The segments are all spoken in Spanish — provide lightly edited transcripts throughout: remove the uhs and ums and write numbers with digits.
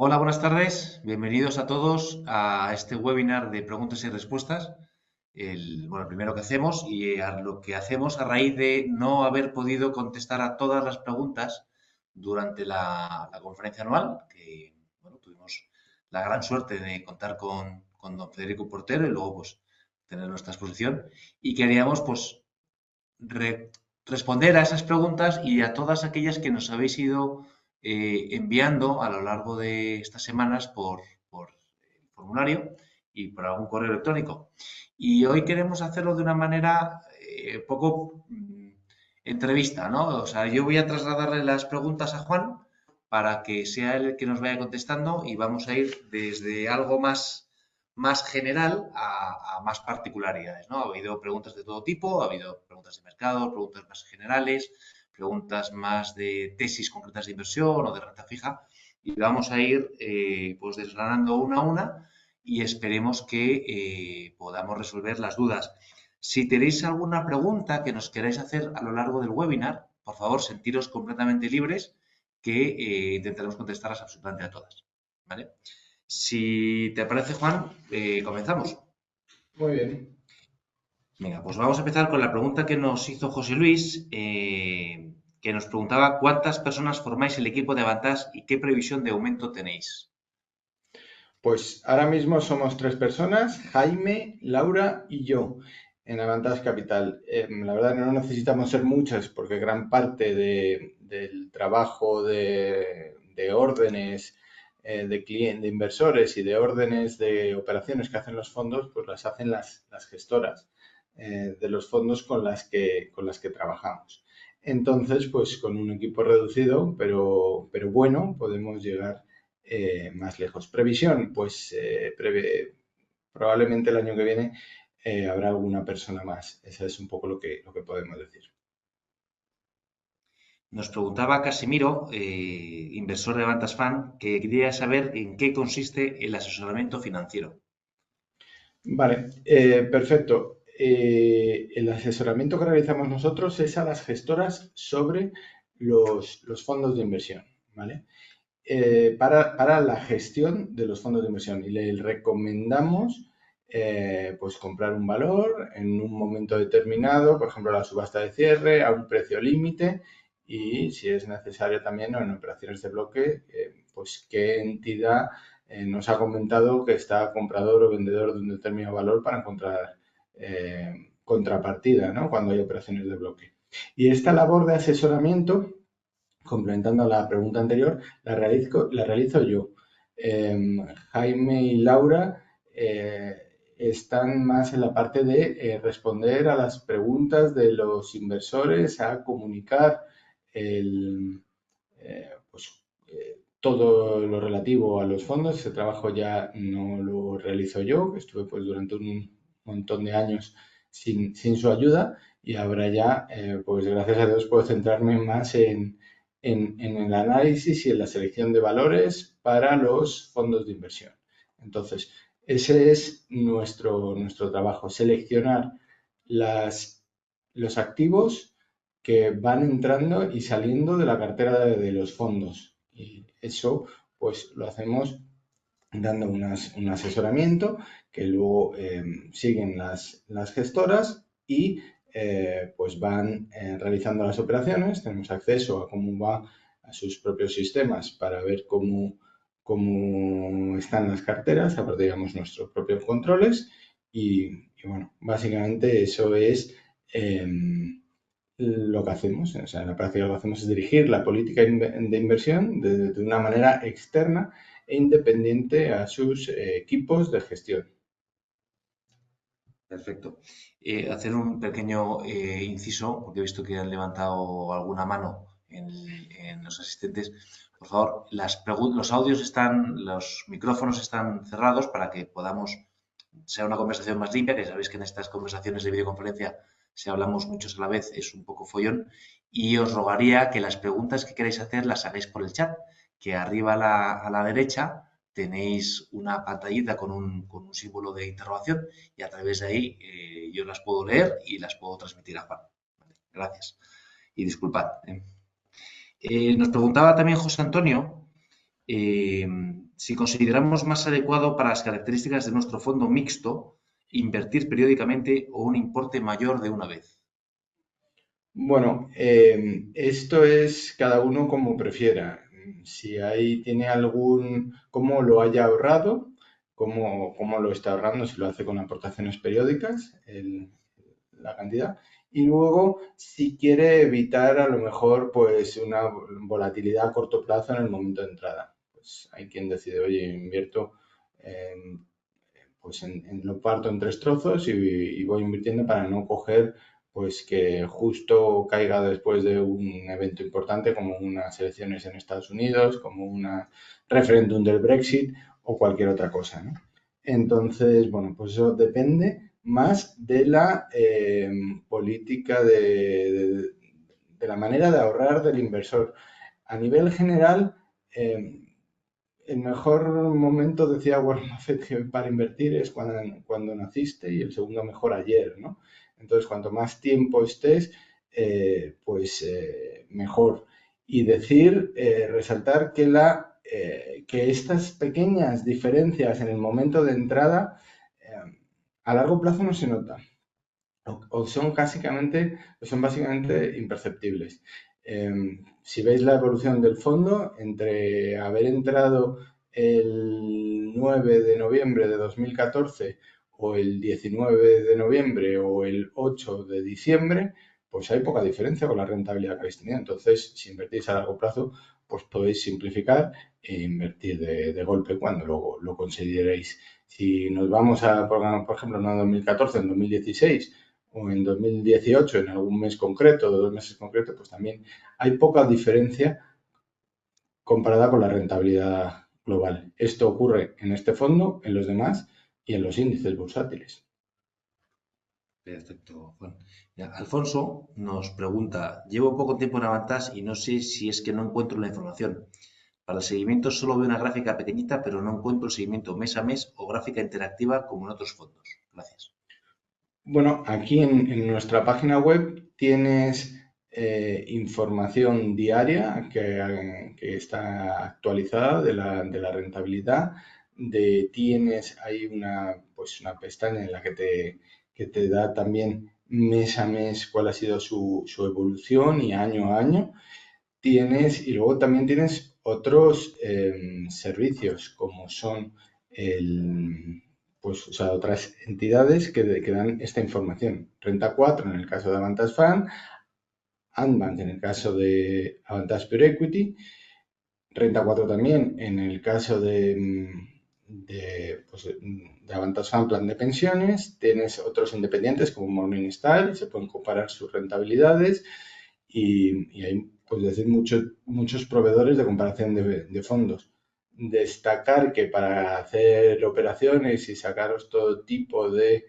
Hola, buenas tardes. Bienvenidos a todos a este webinar de preguntas y respuestas. El primero que hacemos y a lo que hacemos a raíz de no haber podido contestar a todas las preguntas durante la conferencia anual, que tuvimos la gran suerte de contar con don Federico Portero y luego tener nuestra exposición y queríamos re- responder a esas preguntas y a todas aquellas que nos habéis ido enviando a lo largo de estas semanas por el formulario y por algún correo electrónico. Y hoy queremos hacerlo de una manera poco entrevista, ¿no? O sea, yo voy a trasladarle las preguntas a Juan para que sea él el que nos vaya contestando y vamos a ir desde algo más general a más particularidades, ¿no? Ha habido preguntas de todo tipo, ha habido preguntas de mercado, preguntas más generales, preguntas más de tesis concretas de inversión o de renta fija y vamos a ir desgranando una a una y esperemos que podamos resolver las dudas. Si tenéis alguna pregunta que nos queráis hacer a lo largo del webinar, por favor, sentiros completamente libres que intentaremos contestarlas absolutamente a todas. ¿Vale? Si te parece, Juan, comenzamos. Muy bien. Venga, pues vamos a empezar con la pregunta que nos hizo José Luis, que nos preguntaba cuántas personas formáis el equipo de Avantage y qué previsión de aumento tenéis. Pues ahora mismo somos tres personas, Jaime, Laura y yo, en Avantage Capital. La verdad que no necesitamos ser muchas porque gran parte del trabajo de órdenes de inversores y de órdenes de operaciones que hacen los fondos, pues las hacen las gestoras de los fondos con las que trabajamos. Entonces, pues con un equipo reducido, pero bueno, podemos llegar más lejos. Previsión, pues probablemente el año que viene habrá alguna persona más. Eso es un poco lo que podemos decir. Nos preguntaba Casimiro, inversor de Avantage Fund, que quería saber en qué consiste el asesoramiento financiero. Vale, perfecto. El asesoramiento que realizamos nosotros es a las gestoras sobre los fondos de inversión, ¿vale? Para la gestión de los fondos de inversión y le recomendamos pues comprar un valor en un momento determinado, por ejemplo la subasta de cierre, a un precio límite y si es necesario también en operaciones de bloque, pues qué entidad nos ha comentado que está comprador o vendedor de un determinado valor para encontrar contrapartida, ¿no? Cuando hay operaciones de bloque. Y esta labor de asesoramiento complementando la pregunta anterior, la realizo yo. Jaime y Laura están más en la parte de responder a las preguntas de los inversores, a comunicar pues, todo lo relativo a los fondos. Ese trabajo ya no lo realizo yo, que estuve pues durante un montón de años sin su ayuda y ahora ya, pues gracias a Dios, puedo centrarme más en el análisis y en la selección de valores para los fondos de inversión. Entonces, ese es nuestro trabajo, seleccionar las, los activos que van entrando y saliendo de la cartera de los fondos. Y eso, pues, lo hacemos dando un asesoramiento que luego siguen las gestoras y pues van realizando las operaciones. Tenemos acceso a cómo va a sus propios sistemas para ver cómo están las carteras, aparte digamos nuestros propios controles y bueno, básicamente eso es lo que hacemos. O sea, en la práctica lo que hacemos es dirigir la política de inversión de una manera externa e independiente a sus equipos de gestión. Perfecto. Hacer un pequeño inciso, porque he visto que han levantado alguna mano en los asistentes. Por favor, los audios los micrófonos están cerrados para que podamos, sea una conversación más limpia, que sabéis que en estas conversaciones de videoconferencia, si hablamos muchos a la vez, es un poco follón. Y os rogaría que las preguntas que queráis hacer las hagáis por el chat, que arriba a la derecha tenéis una pantallita con un símbolo de interrogación y a través de ahí yo las puedo leer y las puedo transmitir a Juan. Vale, gracias. Y disculpad. Nos preguntaba también José Antonio, eh, si consideramos más adecuado para las características de nuestro fondo mixto invertir periódicamente o un importe mayor de una vez. Bueno, esto es cada uno como prefiera. Si ahí tiene cómo lo haya ahorrado, cómo lo está ahorrando, si lo hace con aportaciones periódicas, la cantidad. Y luego, si quiere evitar a lo mejor pues una volatilidad a corto plazo en el momento de entrada. Pues hay quien decide, oye, invierto, pues lo parto en tres trozos y voy invirtiendo para no coger pues que justo caiga después de un evento importante como unas elecciones en Estados Unidos, como una referéndum del Brexit o cualquier otra cosa, ¿no? Entonces, bueno, pues eso depende más de la política de la manera de ahorrar del inversor. A nivel general, el mejor momento, decía Warren Buffett, que para invertir es cuando naciste y el segundo mejor ayer, ¿no? Entonces, cuanto más tiempo estés, mejor. Y resaltar que estas pequeñas diferencias en el momento de entrada a largo plazo no se notan o son básicamente imperceptibles. Si veis la evolución del fondo, entre haber entrado el 9 de noviembre de 2014 o el 19 de noviembre o el 8 de diciembre, pues hay poca diferencia con la rentabilidad que habéis tenido. Entonces, si invertís a largo plazo, pues podéis simplificar e invertir de golpe cuando lo consideréis. Si nos vamos por ejemplo, no en 2014, en 2016 o en 2018, en algún mes concreto, de 2 meses concretos, pues también hay poca diferencia comparada con la rentabilidad global. Esto ocurre en este fondo, en los demás y en los índices bursátiles. Perfecto, Juan. Mira, Alfonso nos pregunta, llevo poco tiempo en Avantas y no sé si es que no encuentro la información. Para el seguimiento solo veo una gráfica pequeñita, pero no encuentro el seguimiento mes a mes o gráfica interactiva como en otros fondos. Gracias. Bueno, aquí en nuestra página web tienes información diaria que está actualizada de la rentabilidad. Tienes ahí una pestaña en la que te da también mes a mes cuál ha sido su evolución y año a año. Y luego también tienes otros servicios como son o sea, otras entidades que dan esta información. Renta 4 en el caso de Avantas Fund, Andbank en el caso de Avantas Pure Equity, Renta 4 también en el caso de Avantas Fund Plan de Pensiones. Tienes otros independientes como Morningstar y se pueden comparar sus rentabilidades y hay, pues decir, muchos proveedores de comparación de fondos. Destacar que para hacer operaciones y sacaros todo tipo de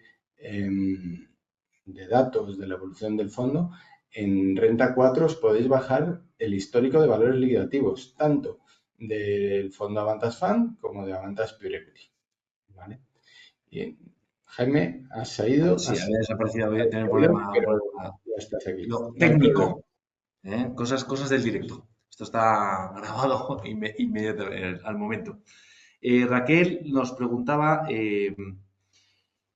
datos de la evolución del fondo, en Renta 4 os podéis bajar el histórico de valores liquidativos, tanto del fondo Avantas Fund como de Avantas Pure Equity. ¿Vale? Bien. Jaime, has salido, Sí, había desaparecido, había tenido un pero problema ya estás aquí. lo No hay problema. técnico. Cosas del directo. Esto está grabado inmediatamente, al momento. Raquel nos preguntaba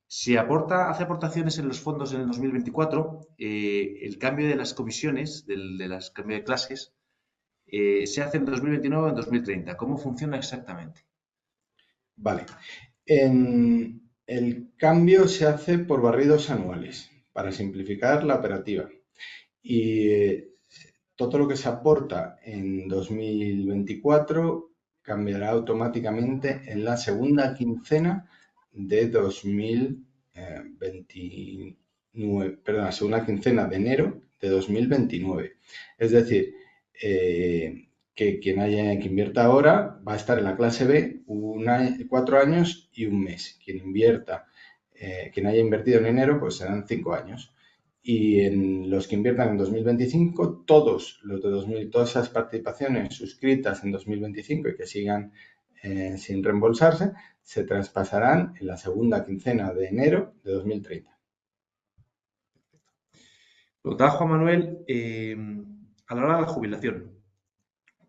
si hace aportaciones en los fondos en el 2024, el cambio de las comisiones, de las cambio de clases, se hace en 2029 o en 2030. ¿Cómo funciona exactamente? Vale. El cambio se hace por barridos anuales para simplificar la operativa. Y todo lo que se aporta en 2024 cambiará automáticamente en la segunda quincena de 2029, perdón, la segunda quincena de enero de 2029. Es decir, que quien que invierta ahora va a estar en la clase B 4 años y un mes. Quien haya invertido en enero, pues serán 5 años. Y en los que inviertan en 2025, todas esas participaciones suscritas en 2025 y que sigan sin reembolsarse, se traspasarán en la segunda quincena de enero de 2030. Preguntaba Juan Manuel, a la hora de la jubilación,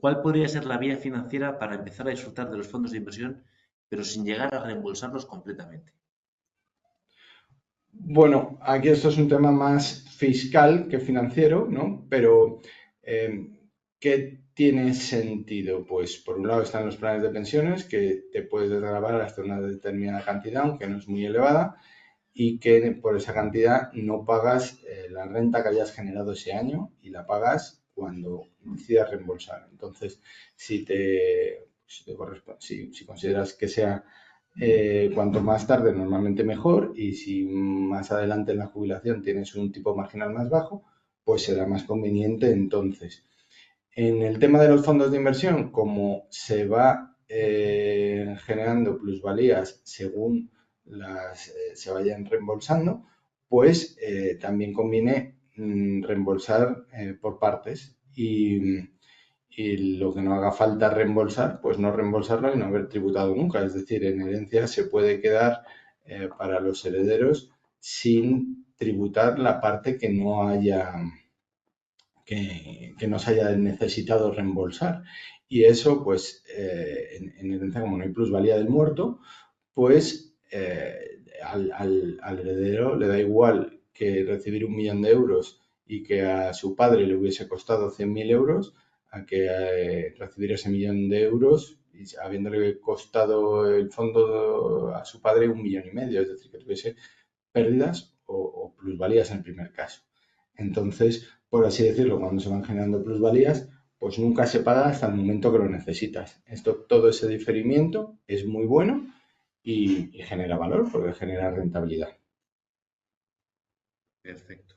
¿Cuál podría ser la vía financiera para empezar a disfrutar de los fondos de inversión, pero sin llegar a reembolsarlos completamente? Bueno, aquí esto es un tema más fiscal que financiero, ¿no? Pero, eh, ¿qué tiene sentido? Pues por un lado están los planes de pensiones, que te puedes desgravar hasta una determinada cantidad, aunque no es muy elevada, y que por esa cantidad no pagas la renta que hayas generado ese año y la pagas cuando decidas reembolsar. Entonces, si consideras que sea cuanto más tarde, normalmente mejor, y si más adelante en la jubilación tienes un tipo marginal más bajo, pues será más conveniente entonces. En el tema de los fondos de inversión, como se va generando plusvalías según se vayan reembolsando, pues también conviene reembolsar por partes y lo que no haga falta reembolsar, pues no reembolsarlo y no haber tributado nunca. Es decir, en herencia se puede quedar para los herederos sin tributar la parte que no se haya necesitado reembolsar. Y eso, pues, en herencia, como no hay plusvalía del muerto, pues al heredero le da igual que recibir 1.000.000 de euros y que a su padre le hubiese costado 100.000 euros, a que recibir ese 1.000.000 de euros y habiéndole costado el fondo a su padre 1,5 millones. Es decir, que tuviese pérdidas o plusvalías en el primer caso. Entonces, por así decirlo, cuando se van generando plusvalías, pues nunca se paga hasta el momento que lo necesitas. Todo ese diferimiento es muy bueno y genera valor porque genera rentabilidad. Perfecto.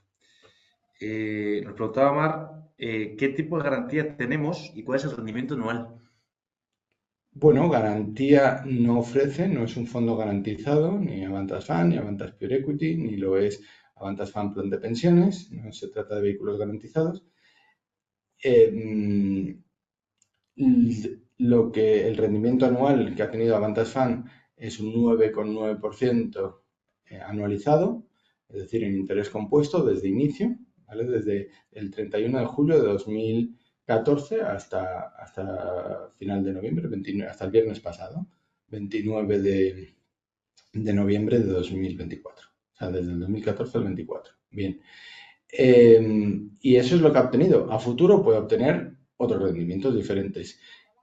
Nos preguntaba Mar, ¿qué tipo de garantía tenemos y cuál es el rendimiento anual? Bueno, garantía no ofrece, no es un fondo garantizado, ni Avantas Fund, ni Avantas Pure Equity, ni lo es Avantas Fund Plan de Pensiones, no se trata de vehículos garantizados. Eh, el rendimiento anual que ha tenido Avantas Fund es un 9,9% anualizado, es decir, en interés compuesto desde inicio, ¿vale? Desde el 31 de julio de 2014 hasta final de noviembre, 29, hasta el viernes pasado, 29 de noviembre de 2024. O sea, desde el 2014 al 24. Bien. Y eso es lo que ha obtenido. A futuro puede obtener otros rendimientos diferentes.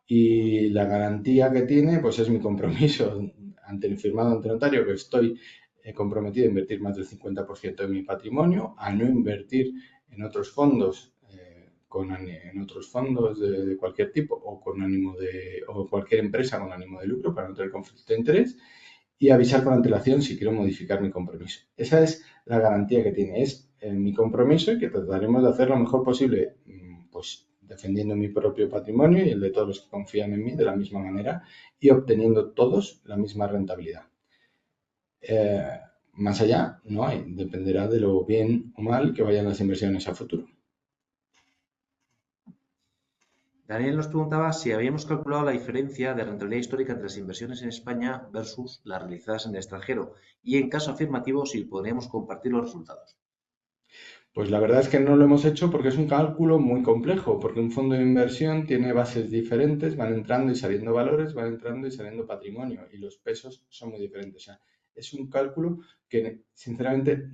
Y la garantía que tiene, pues es mi compromiso firmado ante notario, que estoy comprometido a invertir más del 50% de mi patrimonio, a no invertir en otros fondos, en otros fondos de cualquier tipo o cualquier empresa con ánimo de lucro para no tener conflicto de interés y avisar con antelación si quiero modificar mi compromiso. Esa es la garantía que tiene, es mi compromiso y que trataremos de hacer lo mejor posible, pues defendiendo mi propio patrimonio y el de todos los que confían en mí de la misma manera y obteniendo todos la misma rentabilidad. Eh, Más allá no hay, dependerá de lo bien o mal que vayan las inversiones a futuro. Daniel nos preguntaba si habíamos calculado la diferencia de rentabilidad histórica entre las inversiones en España versus las realizadas en el extranjero y, en caso afirmativo, si podríamos compartir los resultados. Pues la verdad es que no lo hemos hecho porque es un cálculo muy complejo, porque un fondo de inversión tiene bases diferentes, van entrando y saliendo valores, van entrando y saliendo patrimonio, y los pesos son muy diferentes. O sea, es un cálculo que, sinceramente,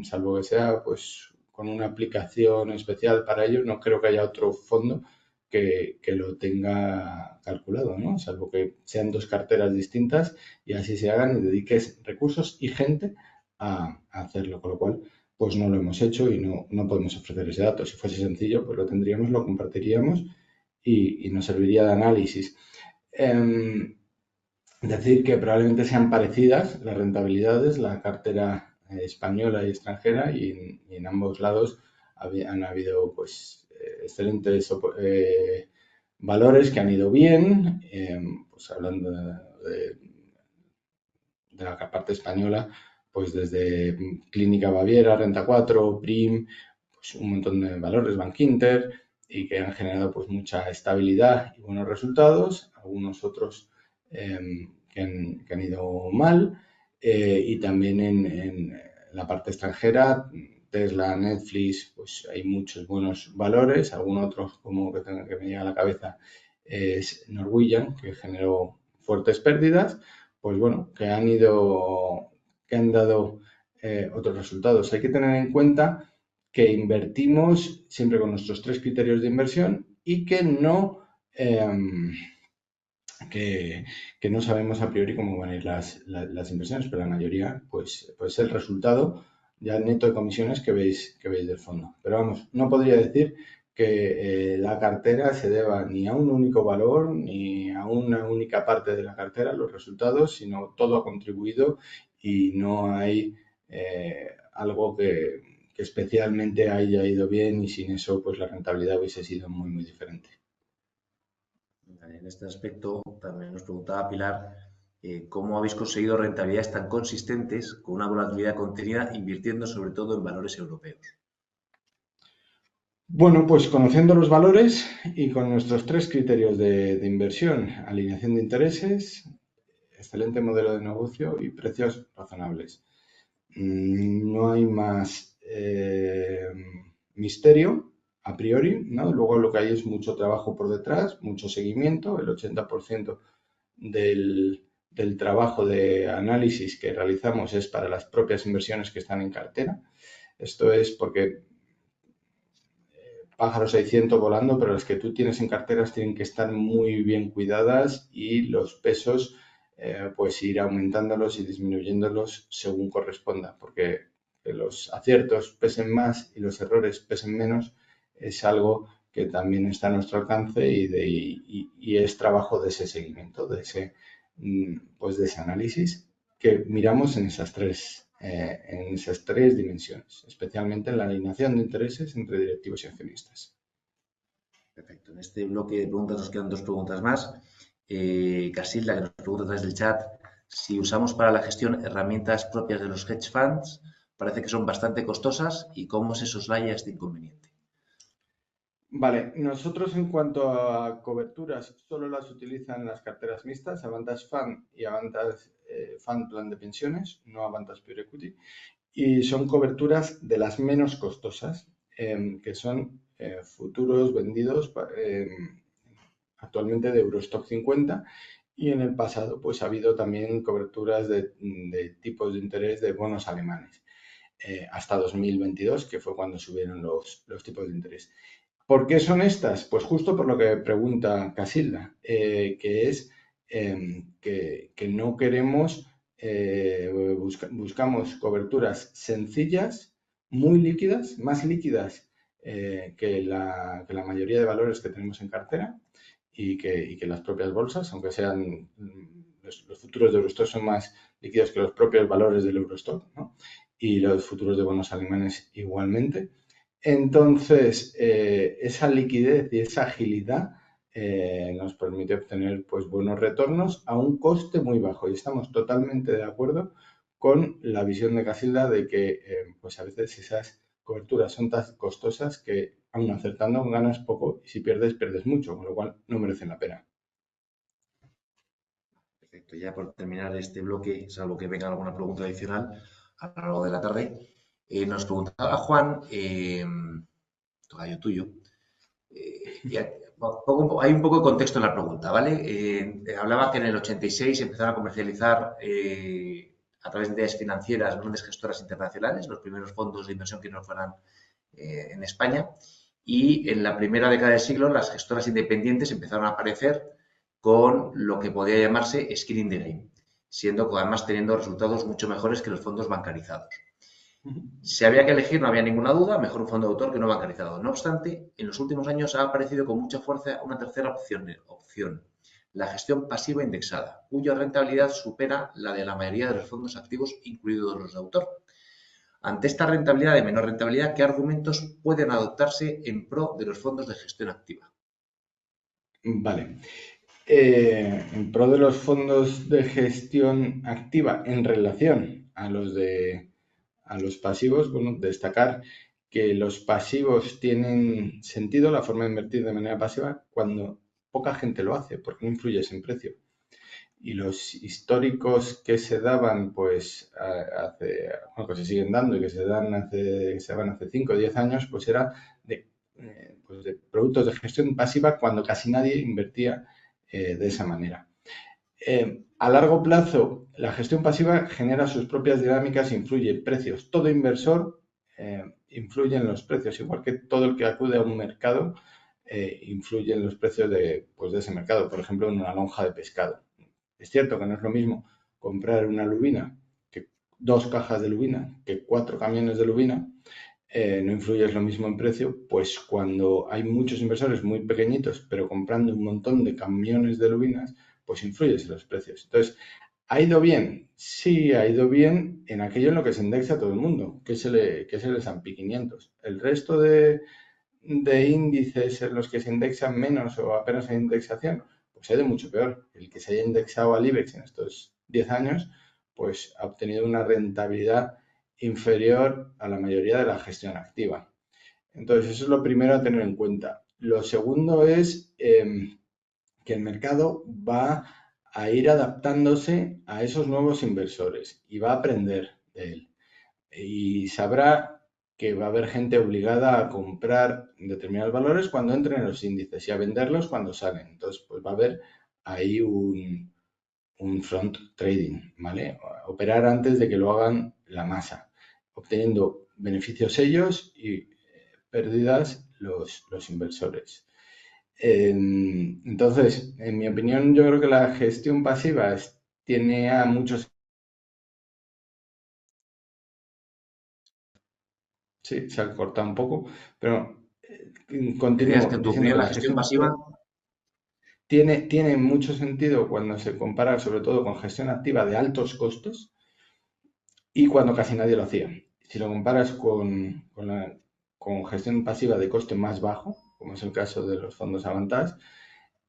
salvo que sea pues con una aplicación especial para ello, no creo que haya otro fondo que lo tenga calculado, ¿no? Salvo que sean dos carteras distintas y así se hagan y dediques recursos y gente a hacerlo, con lo cual pues no lo hemos hecho y no podemos ofrecer ese dato. Si fuese sencillo, pues lo tendríamos, lo compartiríamos y nos serviría de análisis. Decir que probablemente sean parecidas las rentabilidades, la cartera española y extranjera, y en ambos lados han habido pues excelentes valores que han ido bien, pues hablando de la parte española, pues desde Clínica Baviera, Renta 4, Prim, pues un montón de valores, Bankinter, y que han generado pues mucha estabilidad y buenos resultados, algunos otros que han ido mal, y también en la parte extranjera, Tesla, Netflix, pues hay muchos buenos valores. Algún otro como que me llega a la cabeza es Norwegian, que generó fuertes pérdidas, pues bueno, que han dado otros resultados. Hay que tener en cuenta que invertimos siempre con nuestros tres criterios de inversión y que no sabemos a priori cómo van a ir las inversiones, pero la mayoría, pues el resultado ya neto de comisiones que veis del fondo. Pero vamos, no podría decir que la cartera se deba ni a un único valor ni a una única parte de la cartera, los resultados, sino todo ha contribuido y no hay algo que especialmente haya ido bien y sin eso pues la rentabilidad hubiese sido muy, muy diferente. En este aspecto también nos preguntaba Pilar, ¿cómo habéis conseguido rentabilidades tan consistentes con una volatilidad contenida invirtiendo sobre todo en valores europeos? Bueno, pues conociendo los valores y con nuestros tres criterios de inversión: alineación de intereses, excelente modelo de negocio y precios razonables. No hay más misterio a priori, ¿no? Luego lo que hay es mucho trabajo por detrás, mucho seguimiento. El 80% del trabajo de análisis que realizamos es para las propias inversiones que están en cartera. Esto es porque pájaros hay ciento volando, pero las que tú tienes en carteras tienen que estar muy bien cuidadas y los pesos, pues ir aumentándolos y disminuyéndolos según corresponda, porque que los aciertos pesen más y los errores pesen menos es algo que también está a nuestro alcance y es trabajo de ese seguimiento, pues de ese análisis que miramos en esas tres dimensiones, especialmente en la alineación de intereses entre directivos y accionistas. Perfecto. En este bloque de preguntas nos quedan dos preguntas más. Casilda, que nos pregunta a través del chat, si usamos para la gestión herramientas propias de los hedge funds, parece que son bastante costosas y cómo se soslaya este inconveniente. Vale, nosotros en cuanto a coberturas solo las utilizan las carteras mixtas, Avantage Fund y Avantage Fund Plan de Pensiones, no Avantage Pure Equity, y son coberturas de las menos costosas, que son futuros vendidos actualmente de Eurostock 50, y en el pasado pues ha habido también coberturas de tipos de interés de bonos alemanes, hasta 2022, que fue cuando subieron los tipos de interés. ¿Por qué son estas? Pues justo por lo que pregunta Casilda, que es que no queremos, buscamos coberturas sencillas, muy líquidas, más líquidas que la mayoría de valores que tenemos en cartera y que las propias bolsas, aunque sean los futuros de Eurostock son más líquidos que los propios valores del Eurostock, ¿no? Y los futuros de bonos alemanes igualmente. Entonces, esa liquidez y esa agilidad nos permite obtener pues, buenos retornos a un coste muy bajo. Y estamos totalmente de acuerdo con la visión de Casilda de que pues a veces esas coberturas son tan costosas que aun acertando ganas poco y si pierdes, pierdes mucho, con lo cual no merecen la pena. Perfecto. Ya por terminar este bloque, salvo que venga alguna pregunta adicional a lo largo de la tarde, nos preguntaba Juan, tocayo tuyo, hay un poco de contexto en la pregunta, ¿vale? Hablaba que en el 86 empezaron a comercializar a través de entidades financieras grandes gestoras internacionales, los primeros fondos de inversión que no fueran en España, y en la primera década del siglo las gestoras independientes empezaron a aparecer con lo que podía llamarse skin in the game, siendo además teniendo resultados mucho mejores que los fondos bancarizados. Si había que elegir, no había ninguna duda, mejor un fondo de autor que no bancarizado. No obstante, en los últimos años ha aparecido con mucha fuerza una tercera opción, la gestión pasiva indexada, cuya rentabilidad supera la de la mayoría de los fondos activos, incluidos los de autor. Ante esta rentabilidad de menor rentabilidad, ¿qué argumentos pueden adoptarse en pro de los fondos de gestión activa? Vale. En pro de los fondos de gestión activa en relación a los pasivos, bueno, destacar que los pasivos tienen sentido, la forma de invertir de manera pasiva, cuando poca gente lo hace, porque no influyes en precio. Y los históricos que se daban, pues, bueno, que se siguen dando y que se van hace 5 o 10 años, pues era pues de productos de gestión pasiva cuando casi nadie invertía de esa manera. A largo plazo, la gestión pasiva genera sus propias dinámicas, influye en precios. Todo inversor influye en los precios, igual que todo el que acude a un mercado influye en los precios pues de ese mercado. Por ejemplo, en una lonja de pescado. Es cierto que no es lo mismo comprar una lubina, que 2 cajas de lubina, que 4 camiones de lubina. No influye lo mismo en precio, pues cuando hay muchos inversores muy pequeñitos, pero comprando un montón de camiones de lubinas, pues influye en los precios. Entonces, ¿ha ido bien? Sí, ha ido bien en aquello en lo que se indexa todo el mundo, que es el S&P 500. El resto de índices en los que se indexan menos o apenas hay indexación, pues ha ido mucho peor. El que se haya indexado al IBEX en estos 10 años, pues ha obtenido una rentabilidad inferior a la mayoría de la gestión activa. Entonces, eso es lo primero a tener en cuenta. Lo segundo es que el mercado va a ir adaptándose a esos nuevos inversores y va a aprender de él. Y sabrá que va a haber gente obligada a comprar determinados valores cuando entren en los índices y a venderlos cuando salen. Entonces, pues va a haber ahí un front trading, ¿vale? Operar antes de que lo hagan la masa, obteniendo beneficios ellos y pérdidas los inversores. Entonces, en mi opinión, yo creo que la gestión pasiva tiene a muchos... Sí, se ha cortado un poco, pero Decías que continúo en tu diciendo opinión que la la gestión gestión pasiva, pasiva tiene mucho sentido cuando se compara sobre todo con gestión activa de altos costos y cuando casi nadie lo hacía. Si lo comparas con gestión pasiva de coste más bajo, como es el caso de los fondos Avantage,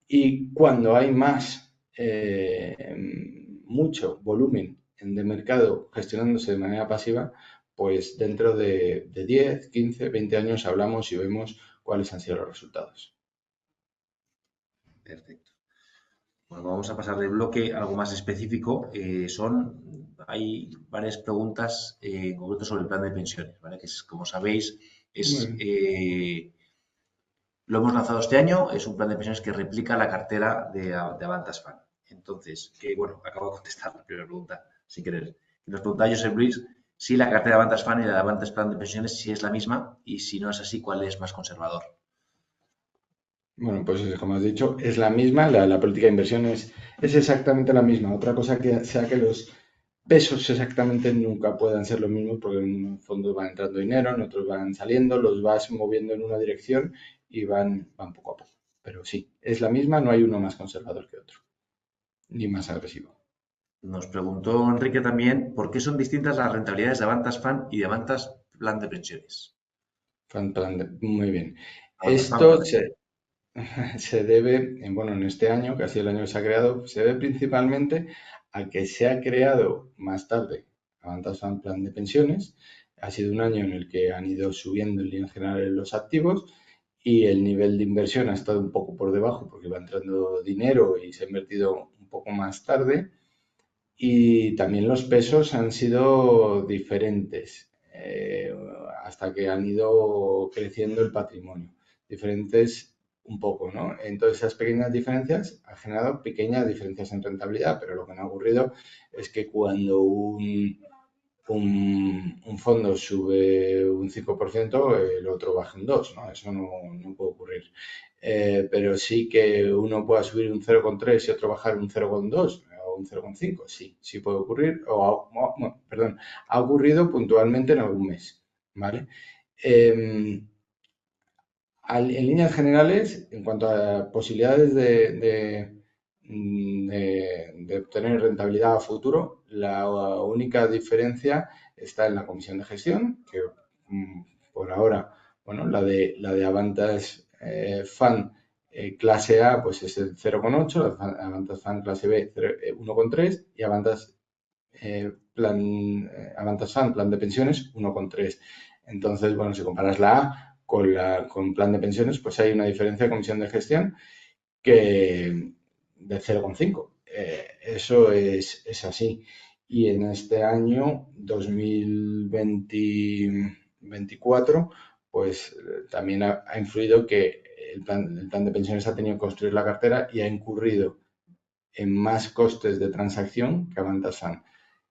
y cuando hay mucho volumen de mercado gestionándose de manera pasiva, pues dentro de 10, 15, 20 años hablamos y vemos cuáles han sido los resultados. perfecto. Bueno, vamos a pasar de bloque a algo más específico. Hay varias preguntas en concreto sobre el plan de pensiones, ¿vale? Que es, como sabéis, Muy es, bien. lo hemos lanzado este año, es un plan de pensiones que replica la cartera de Avantas Fan. Entonces, bueno, acabo de contestar la primera pregunta, sin querer. Nos pregunta Josep Luis si la cartera de Avantas Fan y la de Avantas Plan de Pensiones si es la misma y si no es así, ¿cuál es más conservador? Bueno, pues como has dicho, es la misma, la política de inversión es exactamente la misma. Otra cosa que sea que los pesos exactamente nunca puedan ser lo mismo porque en un fondo va entrando dinero, en otros van saliendo, los vas moviendo en una dirección y van poco a poco. Pero sí, es la misma, no hay uno más conservador que otro, ni más agresivo. Nos preguntó Enrique también por qué son distintas las rentabilidades de Avantas Fan y de Avantas Plan de Pensiones. Muy bien. Avantas Fan, Esto perdón. se debe, bueno, en este año, casi el año que se ha creado, se debe principalmente a que se ha creado más tarde Avantas Fan Plan de Pensiones. Ha sido un año en el que han ido subiendo en líneas generales los activos y el nivel de inversión ha estado un poco por debajo porque va entrando dinero y se ha invertido un poco más tarde. Y también los pesos han sido diferentes hasta que han ido creciendo el patrimonio. Diferentes un poco, ¿no? Entonces esas pequeñas diferencias han generado pequeñas diferencias en rentabilidad, pero lo que no ha ocurrido es que cuando un fondo sube un 5%, el otro baja un 2%, ¿no? Eso no puede ocurrir. Pero sí que uno pueda subir un 0,3 y otro bajar un 0,2 o un 0,5, sí puede ocurrir, bueno, perdón, ha ocurrido puntualmente en algún mes, ¿vale? Eh, en líneas generales, en cuanto a posibilidades de obtener rentabilidad a futuro, la única diferencia está en la comisión de gestión, que por ahora, bueno, la de Avantas Fund clase A pues es el 0,8, Avantas Fund clase B 1,3 y Avantas Fund plan de pensiones 1,3. Entonces, bueno, si comparas la A con plan de pensiones, pues hay una diferencia de comisión de gestión que de 0,5. eso es así. Y en este año 2024, pues también ha influido que el plan de pensiones ha tenido que construir la cartera y ha incurrido en más costes de transacción que Avantas Fund.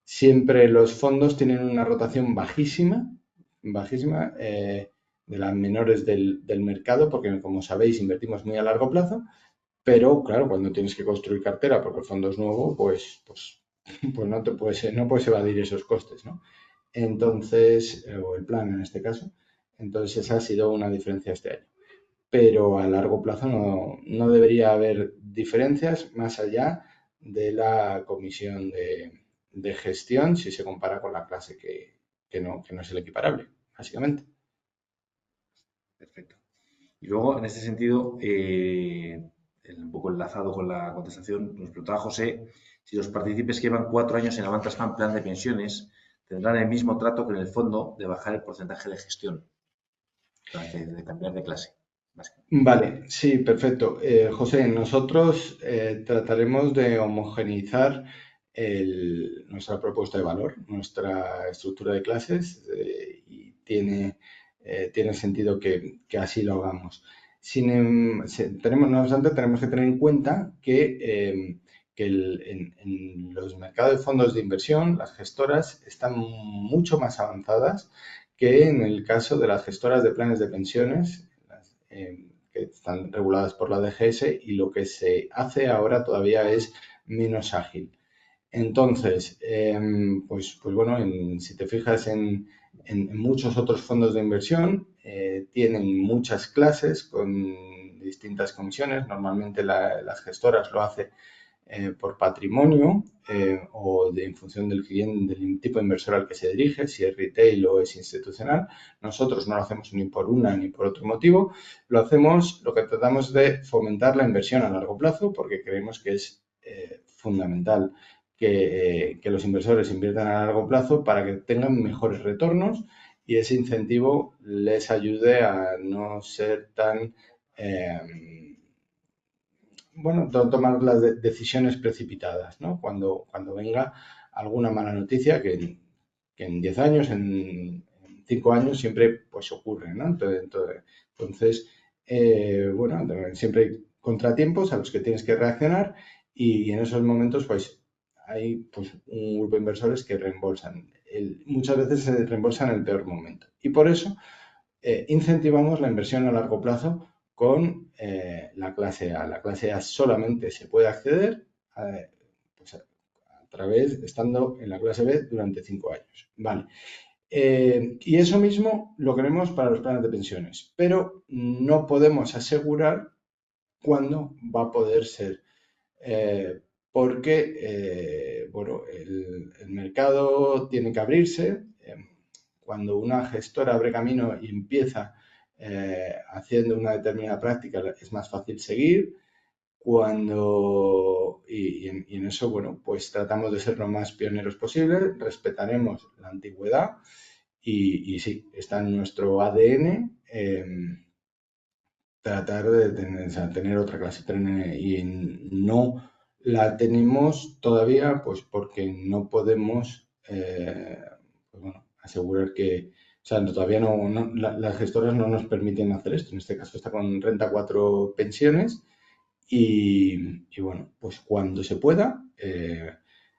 Siempre los fondos tienen una rotación bajísima, bajísima, de las menores del mercado, porque como sabéis invertimos muy a largo plazo, pero claro, cuando tienes que construir cartera porque el fondo es nuevo, pues no puedes evadir esos costes, ¿no? Entonces, o el plan en este caso. Entonces, esa ha sido una diferencia este año. Pero a largo plazo no debería haber diferencias más allá de la comisión de gestión si se compara con la clase que no es el equiparable, básicamente. Perfecto. Y luego, en este sentido, un poco enlazado con la contestación, nos preguntaba José si los partícipes que llevan 4 años en Avantas Fan Plan de Pensiones tendrán el mismo trato que en el fondo de bajar el porcentaje de gestión, o sea, de cambiar de clase, básicamente. Vale, sí, perfecto. José, nosotros trataremos de homogeneizar nuestra propuesta de valor, nuestra estructura de clases, y tiene sentido que así lo hagamos. No obstante, tenemos que tener en cuenta que en los mercados de fondos de inversión, las gestoras están mucho más avanzadas que en el caso de las gestoras de planes de pensiones, que están reguladas por la DGS, y lo que se hace ahora todavía es menos ágil. Entonces, pues bueno, si te fijas en muchos otros fondos de inversión, tienen muchas clases con distintas comisiones. Normalmente las gestoras lo hacen por patrimonio, o en función del cliente, del tipo de inversor al que se dirige, si es retail o es institucional. Nosotros no lo hacemos ni por una ni por otro motivo. Lo que tratamos de fomentar la inversión a largo plazo porque creemos que es fundamental que los inversores inviertan a largo plazo para que tengan mejores retornos y ese incentivo les ayude a no ser tan bueno, tomar las decisiones precipitadas, ¿no? Cuando venga alguna mala noticia que en 10 años, en 5 años siempre pues ocurre, ¿no? Entonces, bueno, siempre hay contratiempos a los que tienes que reaccionar y en esos momentos pues hay pues un grupo de inversores que reembolsan. Muchas veces se reembolsan en el peor momento y por eso incentivamos la inversión a largo plazo con la clase A. La clase A solamente se puede acceder pues a través, estando en la clase B durante 5 años. Vale. Y eso mismo lo queremos para los planes de pensiones, pero no podemos asegurar cuándo va a poder ser. Porque, bueno, el mercado tiene que abrirse. Cuando una gestora abre camino y empieza haciendo una determinada práctica, es más fácil seguir. Y en eso, bueno, pues tratamos de ser lo más pioneros posible, respetaremos la antigüedad y sí, está en nuestro ADN. Tratar de tener, o sea, tener otra clase y no la tenemos todavía pues porque no podemos pues bueno, asegurar o sea, todavía las gestoras no nos permiten hacer esto. En este caso está con Renta 4 Pensiones y bueno, pues cuando se pueda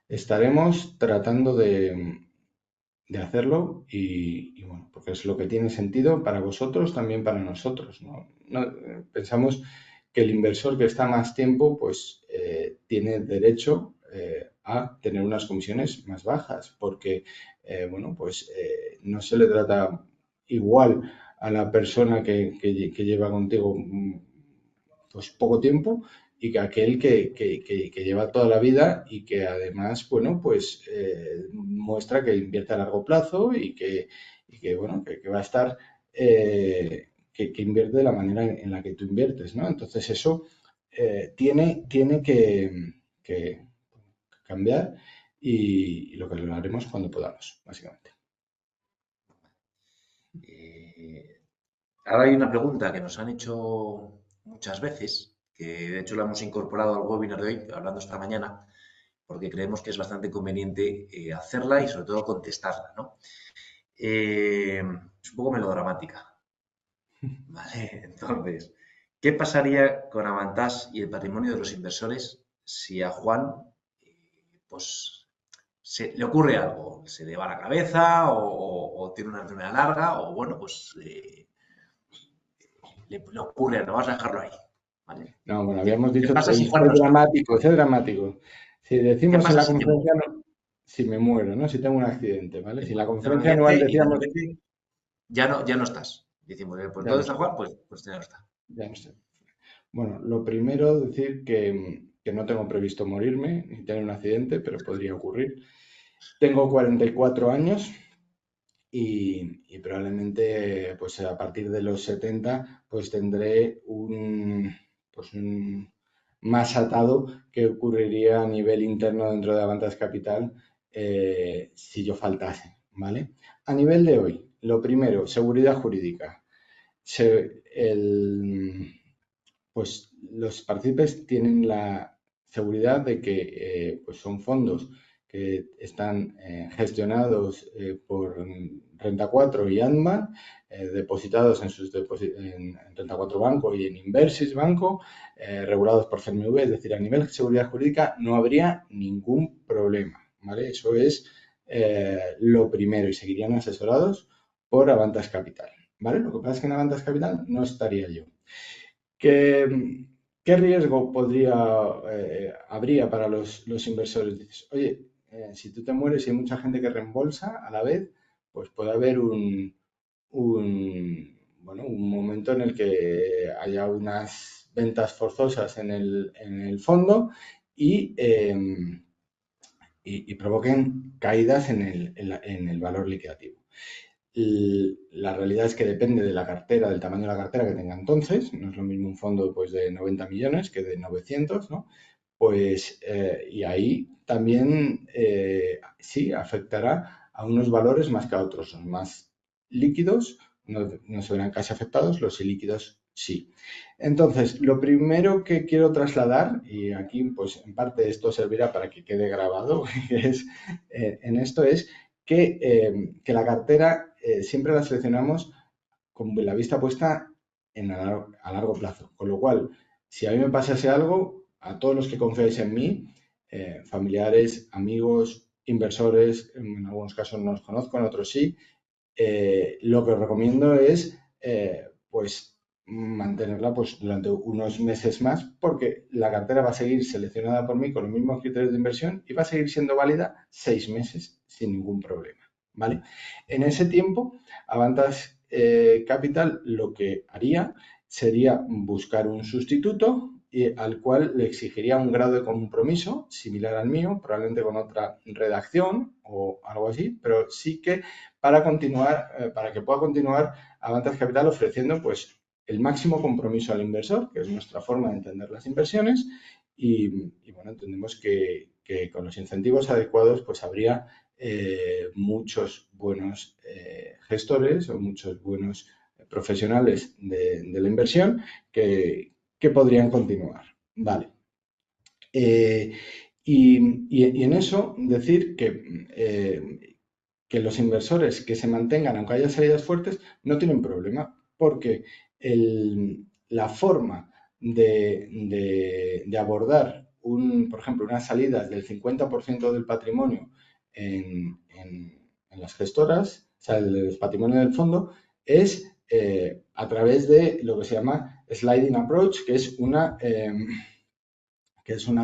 estaremos tratando de hacerlo y bueno, porque es lo que tiene sentido para vosotros, también para nosotros, ¿no? Pensamos que el inversor que está más tiempo, pues tiene derecho a tener unas comisiones más bajas, porque, bueno, pues no se le trata igual a la persona que lleva contigo pues poco tiempo y que aquel que lleva toda la vida y que además, bueno, pues muestra que invierte a largo plazo y que bueno, que va a estar, que invierte de la manera en la que tú inviertes, ¿no? Entonces eso tiene que cambiar y lo que lo haremos cuando podamos, básicamente. Ahora hay una pregunta que nos han hecho muchas veces que de hecho la hemos incorporado al webinar de hoy, hablando esta mañana, porque creemos que es bastante conveniente hacerla y sobre todo contestarla, ¿no? Es un poco melodramática, ¿vale? Entonces, ¿qué pasaría con Avantage y el patrimonio de los inversores si a Juan, pues, le ocurre algo? Se le va la cabeza o tiene una enfermedad larga o, bueno, pues le ocurre, no vas a dejarlo ahí, ¿vale? No, bueno, ¿Qué, habíamos qué dicho, pasa si Juan sé no está? dramático, sé dramático. Si ¿Qué decimos en pasa la si te mueres? conferencia, si me muero, ¿no? Si tengo un accidente, ¿vale? Si en la De conferencia anual repente, y de decíamos, repente ya no estás. Decimos, pues ya no entonces a sé, Juan, pues ya no está. ya no sé. Bueno, lo primero, decir que no tengo previsto morirme ni tener un accidente, pero podría ocurrir. Tengo 44 años y probablemente pues a partir de los 70 pues tendré un más atado que ocurriría a nivel interno dentro de Avantas Capital si yo faltase, ¿vale? A nivel de hoy, lo primero, seguridad jurídica. Se- el, pues los partícipes tienen la seguridad de que pues son fondos que están gestionados por Renta 4 y Antman, depositados en Renta 4 Banco y en Inversis Banco, regulados por CNMV, es decir, a nivel de seguridad jurídica no habría ningún problema, ¿vale? Eso es lo primero y seguirían asesorados por Avantas Capital, ¿vale? Lo que pasa es que en Avantas Capital no estaría yo. ¿Qué, qué riesgo habría para los inversores? Dices, oye, si tú te mueres y hay mucha gente que reembolsa a la vez, pues puede haber bueno, un momento en el que haya unas ventas forzosas en el fondo y, y provoquen caídas en el valor liquidativo. La realidad es que depende de la cartera, del tamaño de la cartera que tenga entonces. No es lo mismo un fondo pues, de 90 millones que de 900, ¿no? Pues, y ahí también sí afectará a unos valores más que a otros. Los más líquidos no se verán casi afectados, los ilíquidos sí. Entonces, lo primero que quiero trasladar, y aquí pues en parte esto servirá para que quede grabado, es, en esto es que la cartera siempre la seleccionamos con la vista puesta a largo plazo. Con lo cual, si a mí me pasase algo, a todos los que confiáis en mí, familiares, amigos, inversores, en algunos casos no los conozco, en otros sí, lo que os recomiendo es pues mantenerla pues, durante unos meses más porque la cartera va a seguir seleccionada por mí con los mismos criterios de inversión y va a seguir siendo válida 6 meses sin ningún problema. ¿Vale? En ese tiempo, Avantas Capital lo que haría sería buscar un sustituto al cual le exigiría un grado de compromiso similar al mío, probablemente con otra redacción o algo así, pero sí que para continuar, para que pueda continuar Avantas Capital ofreciendo pues el máximo compromiso al inversor, que es nuestra forma de entender las inversiones, y bueno, entendemos que con los incentivos adecuados pues habría muchos buenos gestores o muchos buenos profesionales de la inversión que podrían continuar. Vale. Eh, y en eso decir que los inversores que se mantengan, aunque haya salidas fuertes, no tienen problema, porque la forma de abordar, por ejemplo, unas salidas del 50% del patrimonio en las gestoras, o sea, el patrimonio del fondo, es a través de lo que se llama sliding approach, que es una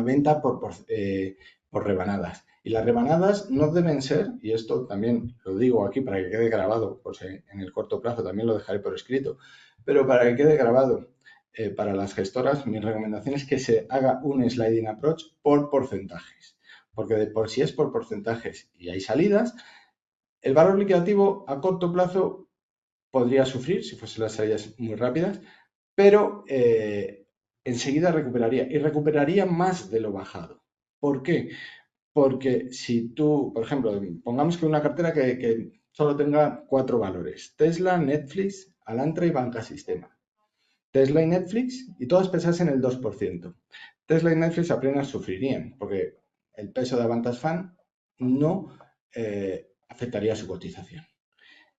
venta por rebanadas. Y las rebanadas no deben ser, y esto también lo digo aquí para que quede grabado, por si en el corto plazo también lo dejaré por escrito, pero para que quede grabado, para las gestoras, mi recomendación es que se haga un sliding approach por porcentajes. Porque de por si es por porcentajes y hay salidas, el valor liquidativo a corto plazo podría sufrir si fuesen las salidas muy rápidas, pero enseguida recuperaría y recuperaría más de lo bajado. ¿Por qué? Porque si tú, por ejemplo, pongamos que una cartera que solo tenga 4 valores, Tesla, Netflix, Alantra y Banca Sistema. Tesla y Netflix, y todas pesasen el 2%. Tesla y Netflix apenas sufrirían, porque el peso de Avantas Fan no afectaría su cotización.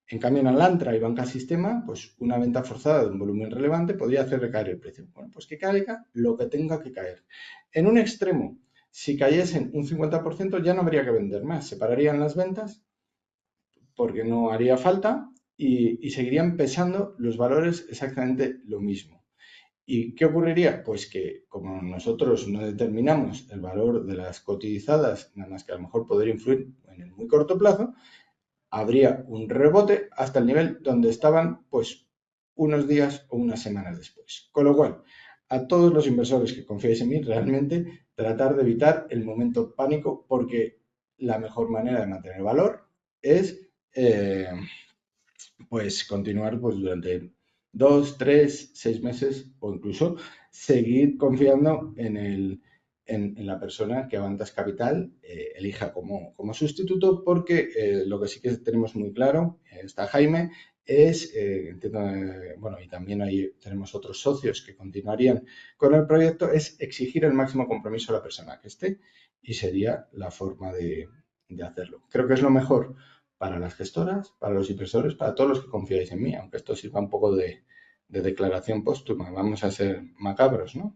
En cambio, en Alantra y Banca Sistema, pues una venta forzada de un volumen relevante podría hacer recaer el precio. Bueno, pues que caiga lo que tenga que caer. En un extremo, si cayesen un 50%, ya no habría que vender más. Se pararían las ventas porque no haría falta y seguirían pesando los valores exactamente lo mismo. ¿Y qué ocurriría? Pues que como nosotros no determinamos el valor de las cotizadas, nada más que a lo mejor podría influir en el muy corto plazo, habría un rebote hasta el nivel donde estaban pues unos días o unas semanas después. Con lo cual, a todos los inversores que confiáis en mí, realmente tratar de evitar el momento pánico porque la mejor manera de mantener valor es eh, pues continuar pues durante 2, 3, 6 meses o incluso seguir confiando en la persona que Avantas Capital elija como sustituto, porque lo que sí que tenemos muy claro, está Jaime, es, entiendo, bueno, y también ahí tenemos otros socios que continuarían con el proyecto, es exigir el máximo compromiso a la persona que esté y sería la forma de hacerlo. Creo que es lo mejor para las gestoras, para los inversores, para todos los que confiáis en mí, aunque esto sirva un poco de declaración póstuma. Vamos a ser macabros, ¿no?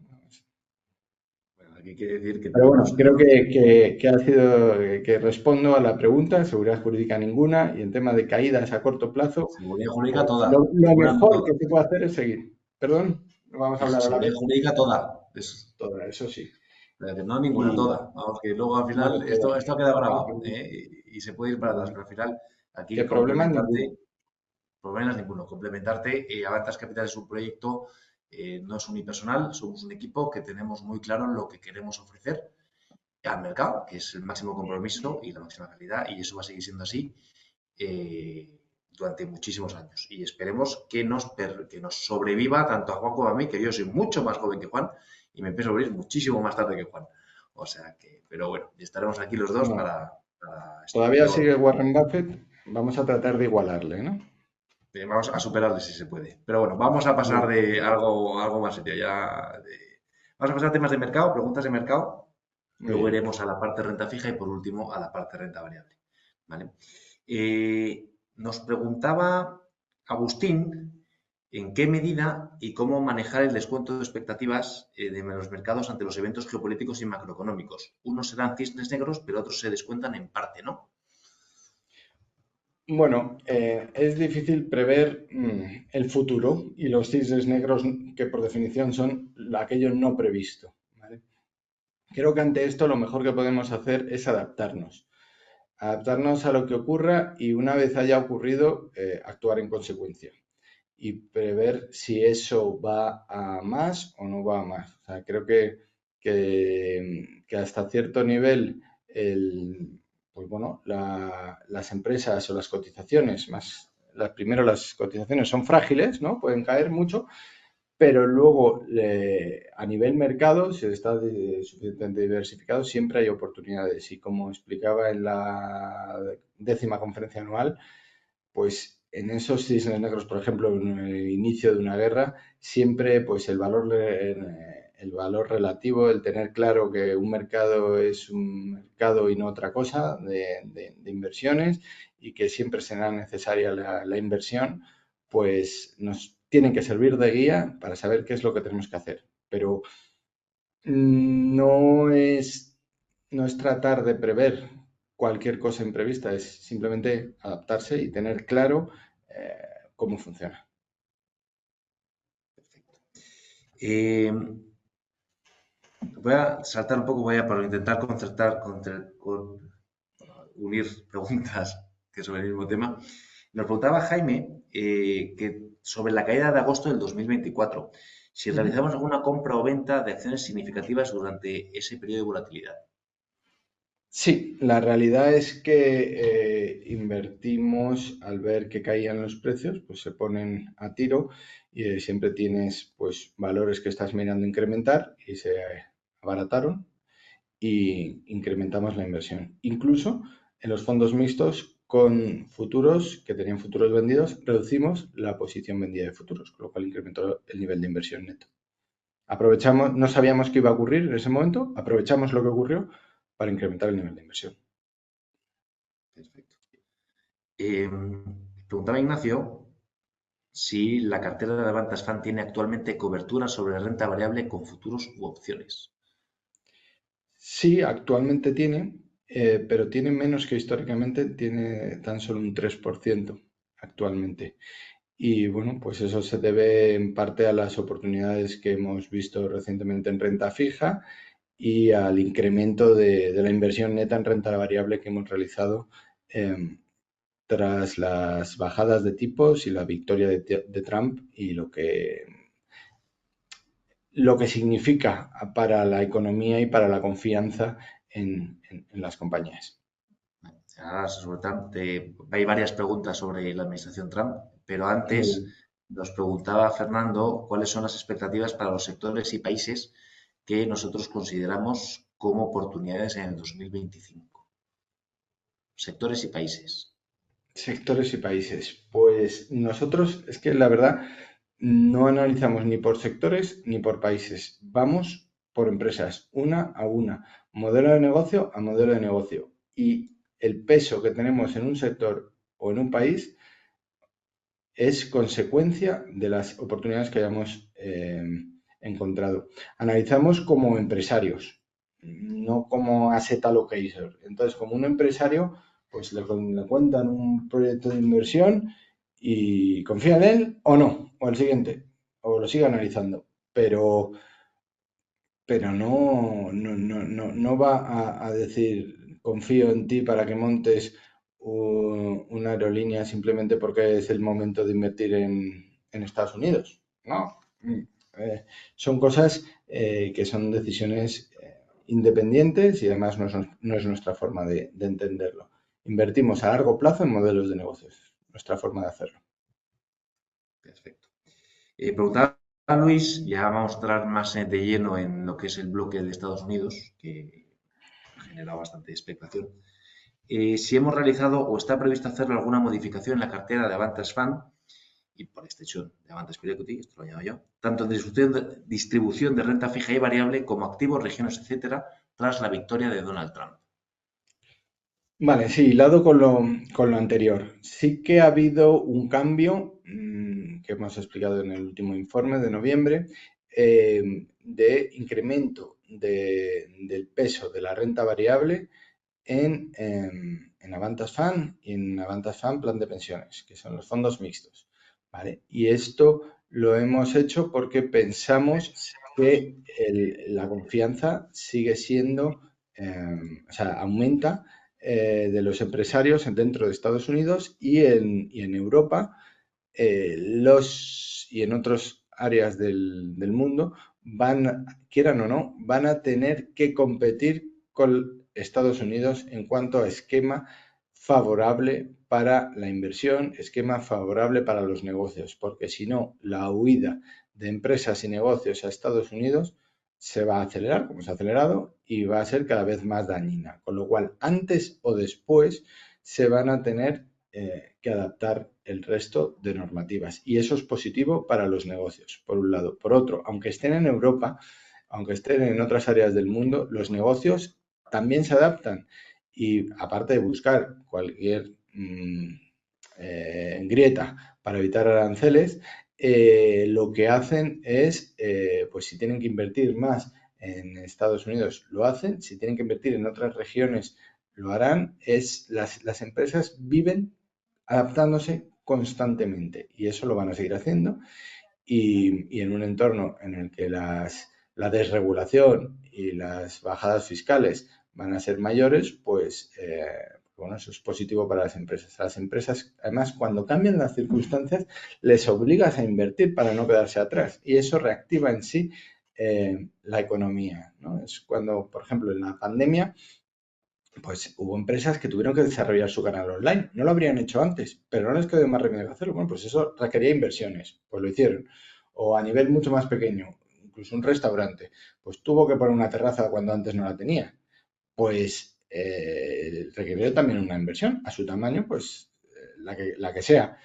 Bueno, aquí quiere decir que Pero bueno, tenemos creo que ha sido, que respondo a la pregunta, seguridad jurídica ninguna, y en tema de caídas a corto plazo, seguridad jurídica pues toda, lo ninguna no mejor toda. que se puede hacer es seguir. Perdón, no vamos a hablar a la Seguridad vez. jurídica toda. Todo eso sí. No ninguna, Y toda. Vamos, que luego al no, final todo. esto ha quedado Vale, grabado, ¿eh? Y se puede ir para atrás, pero al final ¿qué aquí problema? Ninguno. complementarte, problemas ninguno. Complementarte, Avantas Capital es un proyecto, no es unipersonal, somos un equipo que tenemos muy claro lo que queremos ofrecer al mercado, que es el máximo compromiso y la máxima calidad, y eso va a seguir siendo así durante muchísimos años. Y esperemos que nos sobreviva tanto a Juan como a mí, que yo soy mucho más joven que Juan y me empiezo a morir muchísimo más tarde que Juan. O sea que, pero bueno, estaremos aquí los dos No, para esto. todavía Pero sigue Warren Buffett, vamos a tratar de igualarle, ¿no? vamos a superarle si se puede. Pero bueno, vamos a pasar Bien. de algo más serio. Vamos a pasar a temas de mercado, preguntas de mercado. Muy Luego bien. iremos a la parte renta fija y por último a la parte renta variable. ¿Vale? Nos preguntaba Agustín en qué medida y cómo manejar el descuento de expectativas de los mercados ante los eventos geopolíticos y macroeconómicos. Unos serán cisnes negros, pero otros se descuentan en parte, ¿no? Bueno, es difícil prever el futuro y los cisnes negros, que por definición son aquello no previsto, ¿vale? Creo que ante esto lo mejor que podemos hacer es adaptarnos. Adaptarnos a lo que ocurra y una vez haya ocurrido, actuar en consecuencia y prever si eso va a más o no va a más. O sea, creo que hasta cierto nivel pues bueno, las empresas o las cotizaciones, primero las cotizaciones son frágiles, ¿no? Pueden caer mucho, pero luego a nivel mercado, si está suficientemente diversificado, siempre hay oportunidades. Y como explicaba en la 10ª conferencia anual, pues en esos cisnes negros, por ejemplo, en el inicio de una guerra, siempre pues el valor relativo, el tener claro que un mercado es un mercado y no otra cosa de inversiones y que siempre será necesaria la inversión, pues nos tienen que servir de guía para saber qué es lo que tenemos que hacer. Pero no es, no es tratar de prever cualquier cosa imprevista, es simplemente adaptarse y tener claro eh, cómo funciona. Eh, Voy a saltar un poco, voy a para intentar unir preguntas que sobre el mismo tema. Nos preguntaba Jaime que sobre la caída de agosto del 2024, si Ujú. realizamos alguna compra o venta de acciones significativas durante ese periodo de volatilidad. Sí, la realidad es que invertimos al ver que caían los precios, pues se ponen a tiro y siempre tienes pues valores que estás mirando incrementar y se abarataron y incrementamos la inversión. Incluso en los fondos mixtos con futuros que tenían futuros vendidos, reducimos la posición vendida de futuros, con lo cual incrementó el nivel de inversión neto. Aprovechamos, no sabíamos qué iba a ocurrir en ese momento, aprovechamos lo que ocurrió para incrementar el nivel de inversión. Perfecto. Preguntaba Ignacio si la cartera de Avantas Fan tiene actualmente cobertura sobre renta variable con futuros u opciones. Sí, actualmente tiene, pero tiene menos que históricamente, tiene tan solo un 3% actualmente. Y bueno, pues eso se debe en parte a las oportunidades que hemos visto recientemente en renta fija y al incremento de la inversión neta en renta variable que hemos realizado tras las bajadas de tipos y la victoria de Trump y lo que significa para la economía y para la confianza en las compañías. Ahora, sobre Trump, hay varias preguntas sobre la administración Trump, pero Muy antes bien. nos preguntaba Fernando cuáles son las expectativas para los sectores y países que nosotros consideramos como oportunidades en el 2025. Sectores y países. Sectores y países. Pues nosotros, es que la verdad, no analizamos ni por sectores ni por países. Vamos por empresas, una a una, modelo de negocio a modelo de negocio. Y el peso que tenemos en un sector o en un país es consecuencia de las oportunidades que hayamos encontrado. Analizamos como empresarios, no como asset allocator. Entonces, como un empresario, pues le cuentan un proyecto de inversión y confía en él o no, o el siguiente, o lo sigue analizando. Pero no va a decir confío en ti para que montes una aerolínea simplemente porque es el momento de invertir en Estados Unidos. No. Son cosas que son decisiones independientes y además no es nuestra forma de entenderlo. Invertimos a largo plazo en modelos de negocios, nuestra forma de hacerlo. Perfecto. Preguntaba a Luis, ya vamos a entrar más de lleno en lo que es el bloque de Estados Unidos, que ha generado bastante expectación. Si hemos realizado o está previsto hacer alguna modificación en la cartera de Avantas Fund y por extensión de Avantas Equity, esto lo añado yo, tanto en distribución de renta fija y variable como activos, regiones, etcétera, tras la victoria de Donald Trump. Vale, sí, hilado con lo anterior. Sí que ha habido un cambio que hemos explicado en el último informe de noviembre de incremento del peso de la renta variable en Avantas Fund y en Avantas Fund Plan de Pensiones, que son los fondos mixtos. ¿Vale? Y esto lo hemos hecho porque pensamos que la confianza sigue siendo, o sea, aumenta de los empresarios dentro de Estados Unidos y en Europa y en otras áreas del mundo quieran o no, van a tener que competir con Estados Unidos en cuanto a esquema favorable para la inversión, esquema favorable para los negocios, porque si no, la huida de empresas y negocios a Estados Unidos se va a acelerar, como se ha acelerado, y va a ser cada vez más dañina. Con lo cual, antes o después, se van a tener que adaptar el resto de normativas. Y eso es positivo para los negocios, por un lado. Por otro, aunque estén en Europa, aunque estén en otras áreas del mundo, los negocios también se adaptan. Y aparte de buscar cualquier grieta para evitar aranceles, lo que hacen es, pues si tienen que invertir más en Estados Unidos, lo hacen. Si tienen que invertir en otras regiones, lo harán. Las empresas viven adaptándose constantemente y eso lo van a seguir haciendo y en un entorno en el que la desregulación y las bajadas fiscales van a ser mayores, pues bueno, eso es positivo para las empresas. A las empresas, además, cuando cambian las circunstancias, les obligas a invertir para no quedarse atrás y eso reactiva en sí la economía, ¿no? Es cuando, por ejemplo, en la pandemia pues hubo empresas que tuvieron que desarrollar su canal online. No lo habrían hecho antes, pero no les quedó más remedio que hacerlo. Bueno, pues eso requería inversiones, pues lo hicieron. O a nivel mucho más pequeño, incluso un restaurante, pues tuvo que poner una terraza cuando antes no la tenía. Pues requiere también una inversión a su tamaño, pues la que sea.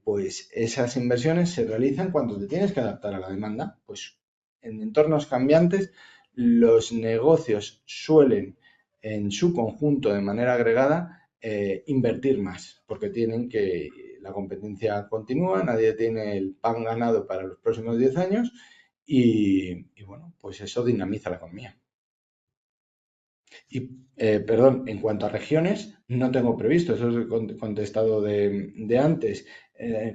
Pues esas inversiones se realizan cuando te tienes que adaptar a la demanda. Pues en entornos cambiantes, los negocios suelen en su conjunto de manera agregada invertir más, porque tienen que, la competencia continúa, nadie tiene el pan ganado para los próximos 10 años y bueno, pues eso dinamiza la economía. Y, perdón, en cuanto a regiones, no tengo previsto, eso es contestado de antes.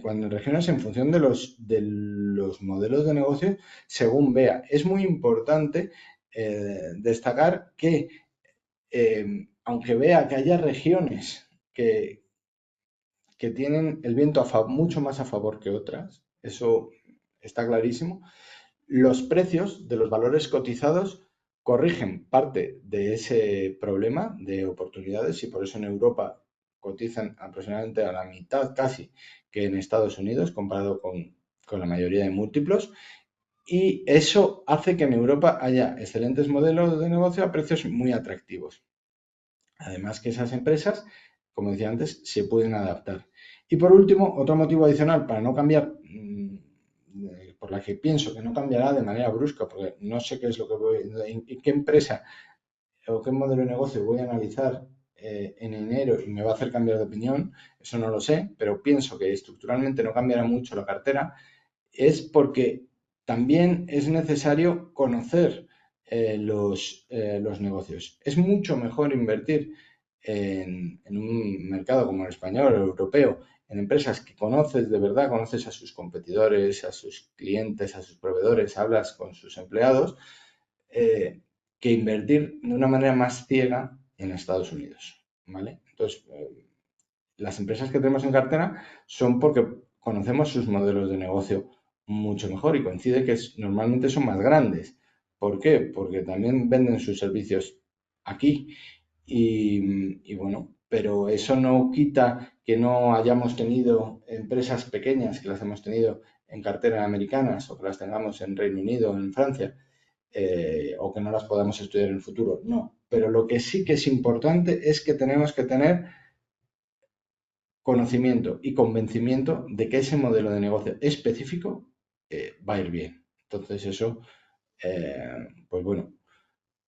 Cuando en regiones, en función de los modelos de negocio, según vea, es muy importante destacar que, aunque vea que haya regiones que tienen el viento mucho más a favor que otras, eso está clarísimo, los precios de los valores cotizados corrigen parte de ese problema de oportunidades y por eso en Europa cotizan aproximadamente a la mitad casi que en Estados Unidos comparado con la mayoría de múltiplos y eso hace que en Europa haya excelentes modelos de negocio a precios muy atractivos. Además que esas empresas, como decía antes, se pueden adaptar. Y por último, otro motivo adicional para no cambiar, por la que pienso que no cambiará de manera brusca, porque no sé qué es lo que en qué empresa o qué modelo de negocio voy a analizar en enero y me va a hacer cambiar de opinión, eso no lo sé, pero pienso que estructuralmente no cambiará mucho la cartera, es porque también es necesario conocer los negocios. Es mucho mejor invertir en un mercado como el español o el europeo, en empresas que conoces de verdad, conoces a sus competidores, a sus clientes, a sus proveedores, hablas con sus empleados, eh, que invertir de una manera más ciega en Estados Unidos. ¿Vale? Entonces, las empresas que tenemos en cartera son porque conocemos sus modelos de negocio mucho mejor y coincide que normalmente son más grandes. ¿Por qué? Porque también venden sus servicios aquí y bueno, pero eso no quita que no hayamos tenido empresas pequeñas, que las hemos tenido en cartera americanas o que las tengamos en Reino Unido o en Francia, o que no las podamos estudiar en el futuro. No, pero lo que sí que es importante es que tenemos que tener conocimiento y convencimiento de que ese modelo de negocio específico va a ir bien. Entonces eso, pues bueno,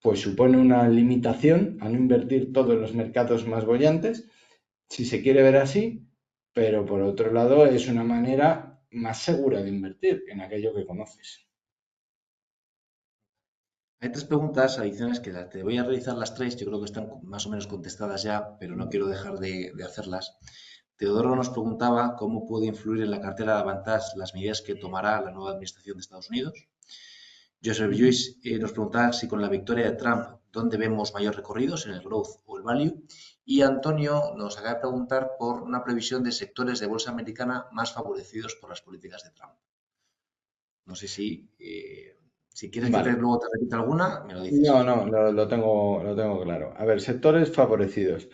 pues supone una limitación a no invertir todo en los mercados más bollantes, si se quiere ver así, pero por otro lado es una manera más segura de invertir en aquello que conoces. Hay tres preguntas adicionales que te voy a realizar las tres. Yo creo que están más o menos contestadas ya, pero no quiero dejar de hacerlas. Teodoro nos preguntaba cómo puede influir en la cartera de Avantage las medidas que tomará la nueva administración de Estados Unidos. Joseph Lluís nos preguntaba si con la victoria de Trump, ¿dónde vemos mayor recorridos, en el growth o el value? Y Antonio nos acaba de preguntar por una previsión de sectores de bolsa americana más favorecidos por las políticas de Trump. No sé si quieres que Vale. luego te repita alguna, me lo dices. No, no, lo tengo claro. A ver, sectores favorecidos.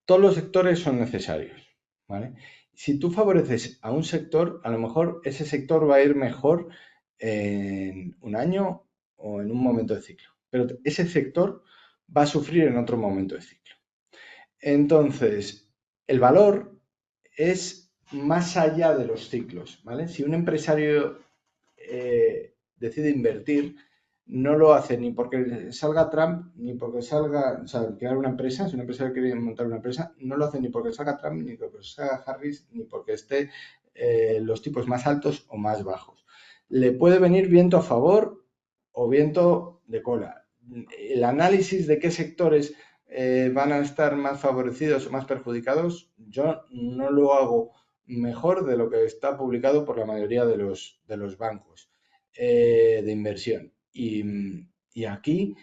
Todos los sectores son necesarios, ¿vale? Si tú favoreces a un sector, a lo mejor ese sector va a ir mejor en un año o en un momento de ciclo, pero ese sector va a sufrir en otro momento de ciclo. Entonces, el valor es más allá de los ciclos, ¿vale? Si un empresario decide invertir, no lo hace ni porque salga Trump, ni porque salga, o sea, crear una empresa, si una empresa quiere montar una empresa, no lo hace ni porque salga Trump, ni porque salga Harris, ni porque esté los tipos más altos o más bajos. Le puede venir viento a favor o viento de cola. El análisis de qué sectores van a estar más favorecidos o más perjudicados, yo no lo hago mejor de lo que está publicado por la mayoría de los bancos de inversión. Y aquí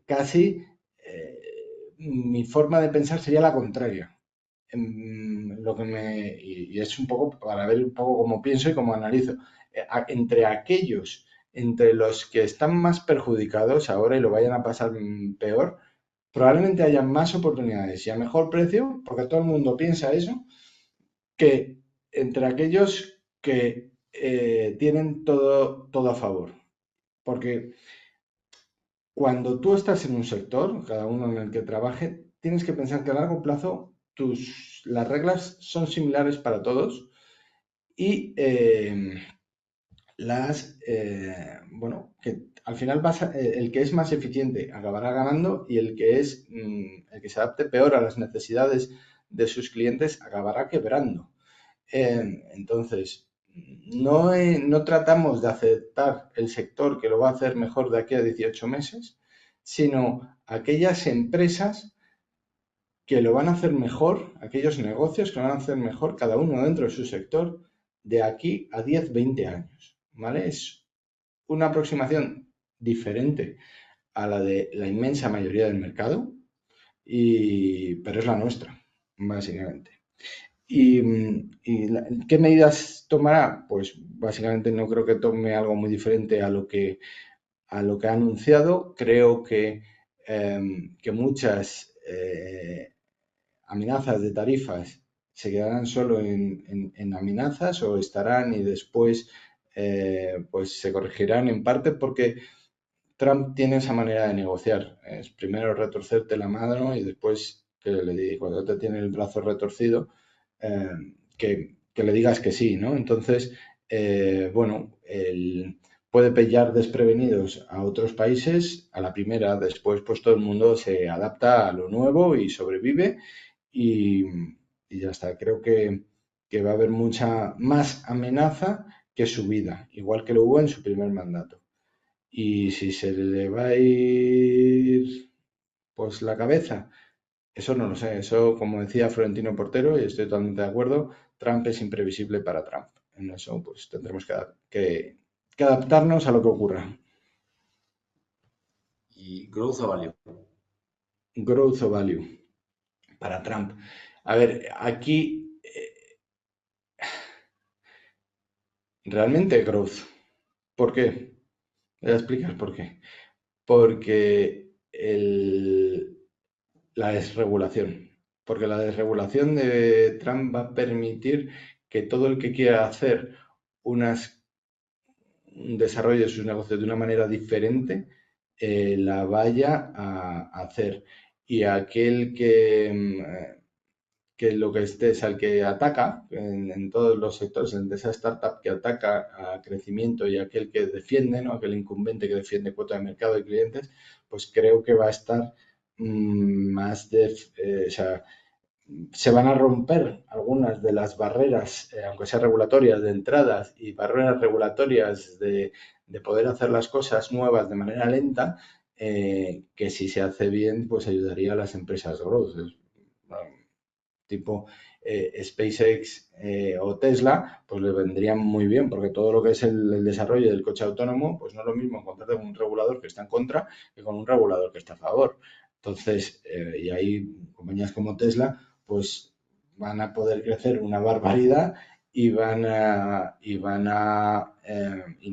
casi mi forma de pensar sería la contraria. Lo que y es un poco para ver un poco cómo pienso y cómo analizo. Entre aquellos, entre los que están más perjudicados ahora y lo vayan a pasar peor, probablemente haya más oportunidades y a mejor precio, porque todo el mundo piensa eso, que entre aquellos que tienen todo a favor. Porque cuando tú estás en un sector, cada uno en el que trabaje, tienes que pensar que a largo plazo las reglas son similares para todos y bueno, que al final el que es más eficiente acabará ganando y el que se adapte peor a las necesidades de sus clientes acabará quebrando. Entonces, no tratamos de aceptar el sector que lo va a hacer mejor de aquí a 18 meses, sino aquellas empresas que lo van a hacer mejor, aquellos negocios que lo van a hacer mejor, cada uno dentro de su sector, de aquí a 10, 20 años. ¿Vale? Es una aproximación diferente a la de la inmensa mayoría del mercado, pero es la nuestra, básicamente. ¿Qué medidas tomará? Pues básicamente no creo que tome algo muy diferente a lo que ha anunciado. Creo que muchas amenazas de tarifas se quedarán solo en amenazas o estarán y después pues se corregirán en parte porque Trump tiene esa manera de negociar. Es primero retorcerte la mano y después cuando te tiene el brazo retorcido, eh, que le digas que sí, ¿no? Entonces, bueno, puede pillar desprevenidos a otros países a la primera, después pues todo el mundo se adapta a lo nuevo y sobrevive y, y ya está. Creo que va a haber mucha más amenaza que subida, igual que lo hubo en su primer mandato. Y si se le va a ir pues la cabeza, eso no lo sé. Eso, como decía Florentino Portero, y estoy totalmente de acuerdo, Trump es imprevisible para Trump. En eso pues tendremos que adaptarnos a lo que ocurra. ¿Y growth o value? Growth o value para Trump. A ver, aquí realmente growth. ¿Por qué? Voy a explicar por qué. Porque la desregulación. Porque la desregulación de Trump va a permitir que todo el que quiera hacer un desarrollo de sus negocios de una manera diferente, la vaya a hacer. Y aquel que lo que esté es al que ataca en todos los sectores, en esa startup que ataca a crecimiento y aquel que defiende, ¿no? Aquel incumbente que defiende cuota de mercado y clientes, pues creo que va a estar o sea, se van a romper algunas de las barreras, aunque sean regulatorias de entradas y barreras regulatorias de poder hacer las cosas nuevas de manera lenta, que si se hace bien, pues ayudaría a las empresas growth. Tipo SpaceX o Tesla, pues le vendrían muy bien, porque todo lo que es el desarrollo del coche autónomo, pues no es lo mismo encontrarte con un regulador que está en contra que con un regulador que está a favor. Entonces, y ahí compañías como Tesla, pues van a poder crecer una barbaridad y no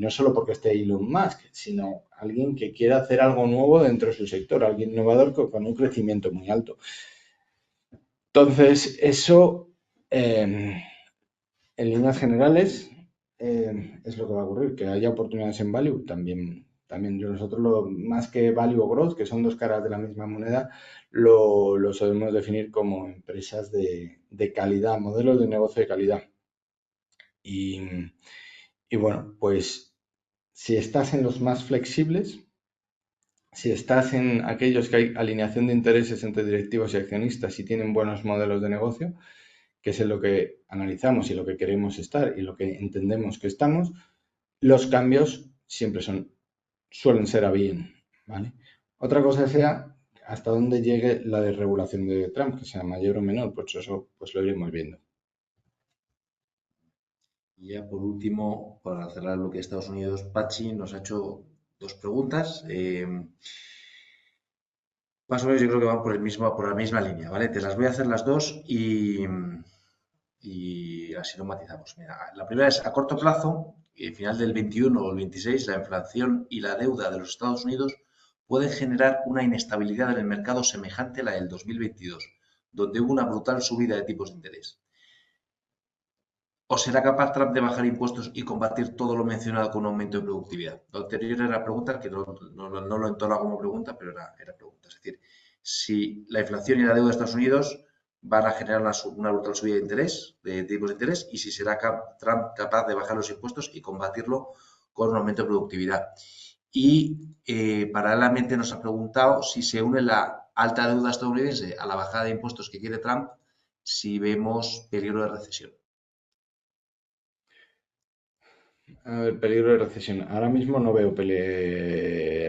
solo porque esté Elon Musk, sino alguien que quiera hacer algo nuevo dentro de su sector, alguien innovador con un crecimiento muy alto. Entonces, eso en líneas generales es lo que va a ocurrir, que haya oportunidades en value, también nosotros más que value o growth, que son dos caras de la misma moneda, lo sabemos definir como empresas de calidad, modelos de negocio de calidad. Y, y bueno, pues si estás en los más flexibles, si estás en aquellos que hay alineación de intereses entre directivos y accionistas y tienen buenos modelos de negocio, que es en lo que analizamos y lo que queremos estar y lo que entendemos que estamos, los cambios suelen ser a bien, ¿vale? Otra cosa sea hasta dónde llegue la desregulación de Trump, que sea mayor o menor, pues eso pues lo iremos viendo. Y ya por último, para cerrar lo que es Estados Unidos, Pachi nos ha hecho dos preguntas. Más o menos yo creo que van por la misma línea, ¿vale? Te las voy a hacer las dos y así lo matizamos. Mira, la primera es a corto plazo, final del 21 o el 26, la inflación y la deuda de los Estados Unidos pueden generar una inestabilidad en el mercado semejante a la del 2022, donde hubo una brutal subida de tipos de interés. ¿O será capaz Trump de bajar impuestos y combatir todo lo mencionado con un aumento de productividad? Lo anterior era pregunta, que no lo entono como pregunta, pero era pregunta. Es decir, si la inflación y la deuda de Estados Unidos van a generar una brutal subida de interés, de tipos de interés, y si será Trump capaz de bajar los impuestos y combatirlo con un aumento de productividad. Y paralelamente nos ha preguntado si se une la alta deuda estadounidense a la bajada de impuestos que quiere Trump, si vemos peligro de recesión. A ver, peligro de recesión. Ahora mismo no veo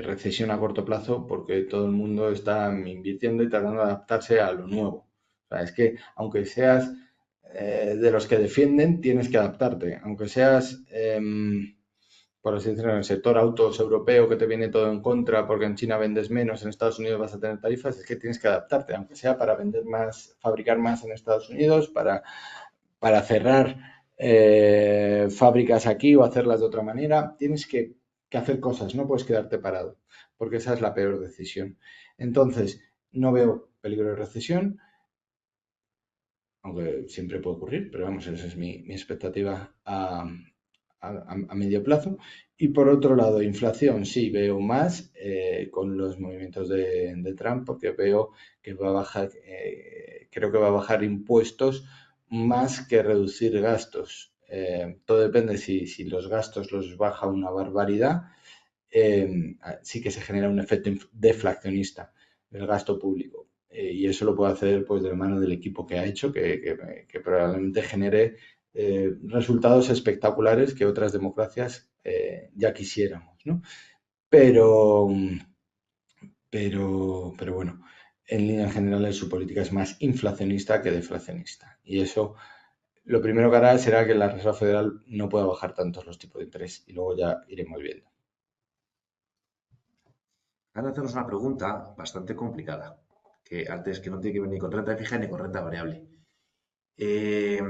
recesión a corto plazo porque todo el mundo está invirtiendo y tratando de adaptarse a lo nuevo. O sea, es que aunque seas de los que defienden, tienes que adaptarte. Aunque seas, por así decirlo, en el sector autos europeo que te viene todo en contra porque en China vendes menos, en Estados Unidos vas a tener tarifas, es que tienes que adaptarte, aunque sea para vender más, fabricar más en Estados Unidos, para cerrar fábricas aquí o hacerlas de otra manera. Tienes que hacer cosas, no puedes quedarte parado, porque esa es la peor decisión. Entonces, no veo peligro de recesión, aunque siempre puede ocurrir, pero vamos, esa es mi expectativa a medio plazo. Y por otro lado, inflación, sí, veo más con los movimientos de Trump, porque veo que va a bajar, creo que va a bajar impuestos más que reducir gastos. Todo depende si los gastos los baja una barbaridad, sí que se genera un efecto deflacionista del gasto público. Y eso lo puede hacer pues de la mano del equipo que ha hecho, que probablemente genere resultados espectaculares que otras democracias ya quisiéramos, ¿no? Pero, pero bueno, en líneas generales su política es más inflacionista que deflacionista. Y eso lo primero que hará será que la Reserva Federal no pueda bajar tantos los tipos de interés y luego ya iremos viendo. Ahora hacernos una pregunta bastante complicada, que antes que no tiene que ver ni con renta fija ni con renta variable. Eh,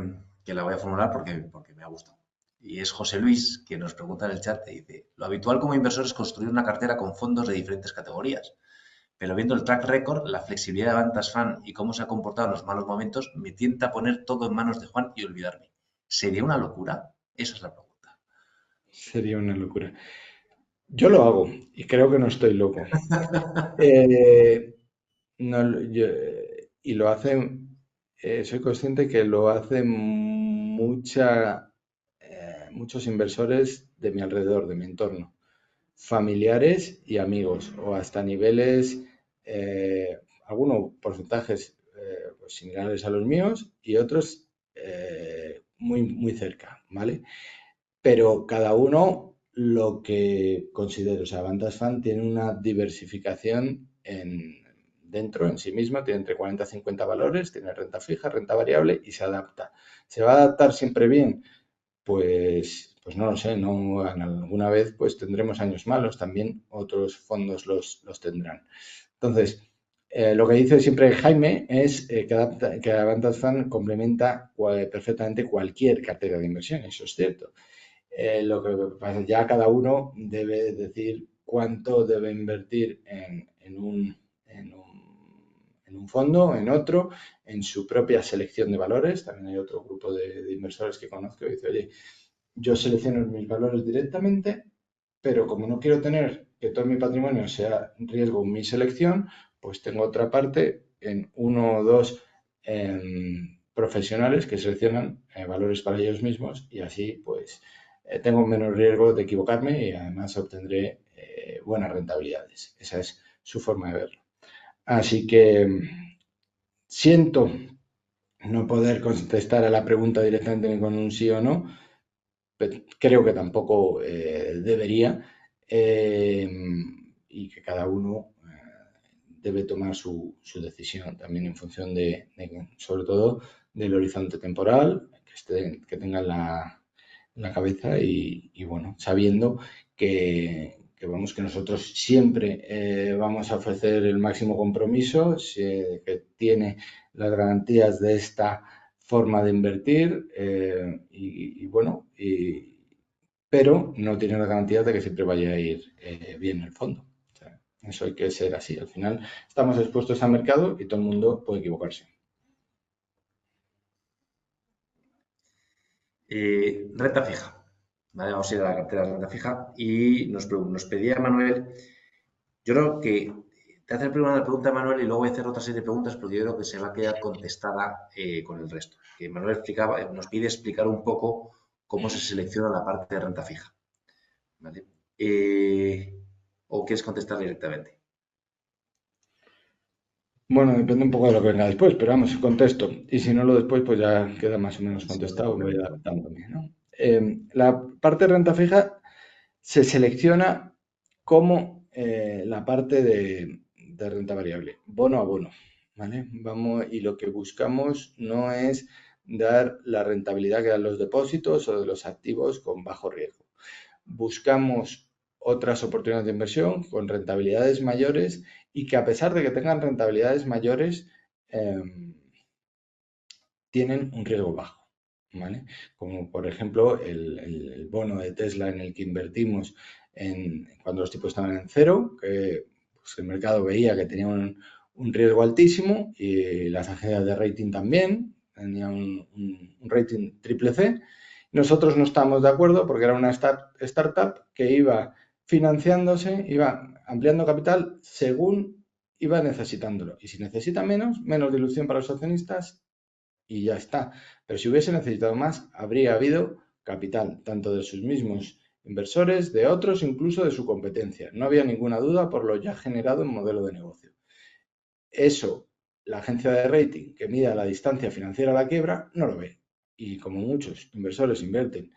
que la voy a formular porque me ha gustado. Y es José Luis, que nos pregunta en el chat, y dice, lo habitual como inversor es construir una cartera con fondos de diferentes categorías, pero viendo el track record, la flexibilidad de Bantas Fan y cómo se ha comportado en los malos momentos, me tienta a poner todo en manos de Juan y olvidarme. ¿Sería una locura? Esa es la pregunta. Sería una locura. Yo lo hago y creo que no estoy loco. Eh, no, y lo hacen, soy consciente que lo hacen muchos inversores de mi alrededor, de mi entorno, familiares y amigos, o hasta niveles, algunos porcentajes pues similares a los míos y otros muy, muy cerca, ¿vale? Pero cada uno lo que considere. O sea, Bantas Fan tiene una diversificación dentro en sí misma, tiene entre 40 y 50 valores, tiene renta fija, renta variable y se adapta. ¿Se va a adaptar siempre bien? Pues no lo sé, no, alguna vez pues tendremos años malos, también otros fondos los tendrán. Entonces, lo que dice siempre Jaime es que Avantage Fund complementa perfectamente cualquier cartera de inversión, eso es cierto. Lo que pasa es ya cada uno debe decir cuánto debe invertir en un fondo, en otro, en su propia selección de valores. También hay otro grupo de inversores que conozco que dice, oye, yo selecciono mis valores directamente, pero como no quiero tener que todo mi patrimonio sea riesgo mi selección, pues tengo otra parte en uno o dos profesionales que seleccionan valores para ellos mismos y así pues tengo menos riesgo de equivocarme y además obtendré buenas rentabilidades. Esa es su forma de verlo. Así que siento no poder contestar a la pregunta directamente con un sí o no, creo que tampoco debería, eh, y que cada uno debe tomar su decisión también en función sobre todo, del horizonte temporal que tenga en la cabeza y, bueno, sabiendo vamos, que nosotros siempre vamos a ofrecer el máximo compromiso, que tiene las garantías de esta forma de invertir bueno, pero no tiene la garantía de que siempre vaya a ir bien el fondo. O sea, eso hay que ser así. Al final estamos expuestos al mercado y todo el mundo puede equivocarse. Renta fija. ¿Vale? Vamos a ir a la cartera de renta fija y nos pedía Manuel, yo creo que te hace primero una pregunta Manuel y luego voy a hacer otra serie de preguntas porque yo creo que se va a quedar contestada con el resto. Que Manuel explicaba, nos pide explicar un poco cómo se selecciona la parte de renta fija. ¿Vale? ¿O quieres contestar directamente? Bueno, depende un poco de lo que venga después, pero vamos, contesto. Y si no lo después, pues ya queda más o menos Sí, no te contestado, voy complemento. adaptándome, ¿no? La parte de renta fija se selecciona como la parte de renta variable, bono a bono, ¿vale? Vamos, y lo que buscamos no es dar la rentabilidad que dan los depósitos o de los activos con bajo riesgo. Buscamos otras oportunidades de inversión con rentabilidades mayores y que a pesar de que tengan rentabilidades mayores, eh, tienen un riesgo bajo, ¿vale? Como por ejemplo el bono de Tesla en el que invertimos cuando los tipos estaban en cero, que pues, el mercado veía que tenía un riesgo altísimo y las agencias de rating también tenían un rating triple C. Nosotros no estábamos de acuerdo porque era una startup que iba financiándose, iba ampliando capital según iba necesitándolo. Y si necesita menos, menos dilución para los accionistas y ya está. Pero si hubiese necesitado más, habría habido capital, tanto de sus mismos inversores, de otros, incluso de su competencia. No había ninguna duda por lo ya generado en modelo de negocio. Eso, la agencia de rating que mida la distancia financiera a la quiebra, no lo ve. Y como muchos inversores invierten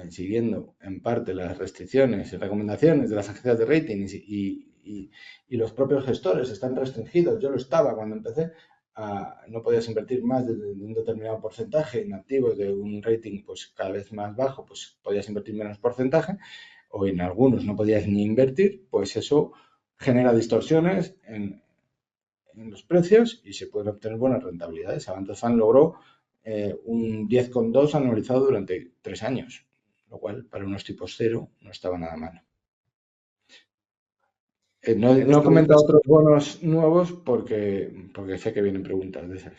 siguiendo en parte las restricciones y recomendaciones de las agencias de rating y los propios gestores están restringidos. Yo lo estaba cuando empecé, no podías invertir más de un determinado porcentaje en activos de un rating pues cada vez más bajo, pues podías invertir menos porcentaje o en algunos no podías ni invertir, pues eso genera distorsiones en los precios y se pueden obtener buenas rentabilidades. Avantasan logró un 10,2 anualizado durante 3 años, lo cual para unos tipos cero no estaba nada mal. No, Hay dos no he comentado preguntas. otros bonos nuevos porque sé que vienen preguntas de esas.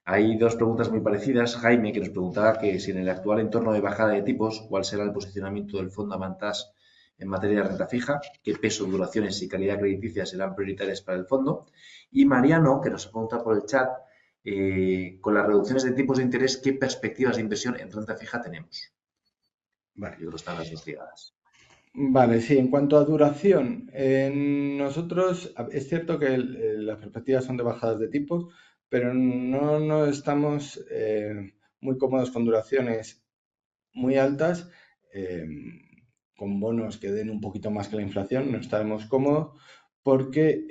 Hay dos preguntas muy parecidas. Jaime, que nos preguntaba que si en el actual entorno de bajada de tipos, ¿cuál será el posicionamiento del fondo Avantas en materia de renta fija? ¿Qué peso, duraciones y calidad crediticia serán prioritarias para el fondo? Y Mariano, que nos pregunta por el chat, con las reducciones de tipos de interés, ¿qué perspectivas de inversión en renta fija tenemos? Vale. Yo creo que están las dos ligadas. Vale, sí, en cuanto a duración, nosotros es cierto que las perspectivas son de bajadas de tipos, pero no estamos muy cómodos con duraciones muy altas, eh, con bonos que den un poquito más que la inflación, no estaremos cómodos porque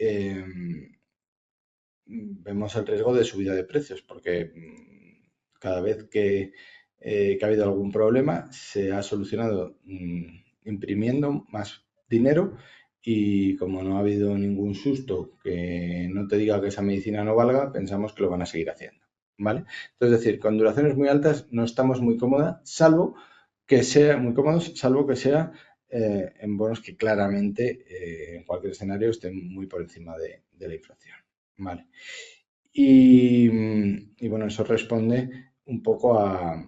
vemos el riesgo de subida de precios, porque cada vez que ha habido algún problema se ha solucionado imprimiendo más dinero y como no ha habido ningún susto que no te diga que esa medicina no valga, pensamos que lo van a seguir haciendo. ¿Vale? Entonces, es decir, con duraciones muy altas no estamos muy cómodas, salvo que sea muy cómodos, salvo que sea en bonos que claramente en cualquier escenario estén muy por encima de la inflación. ¿Vale? Y bueno, eso responde un poco a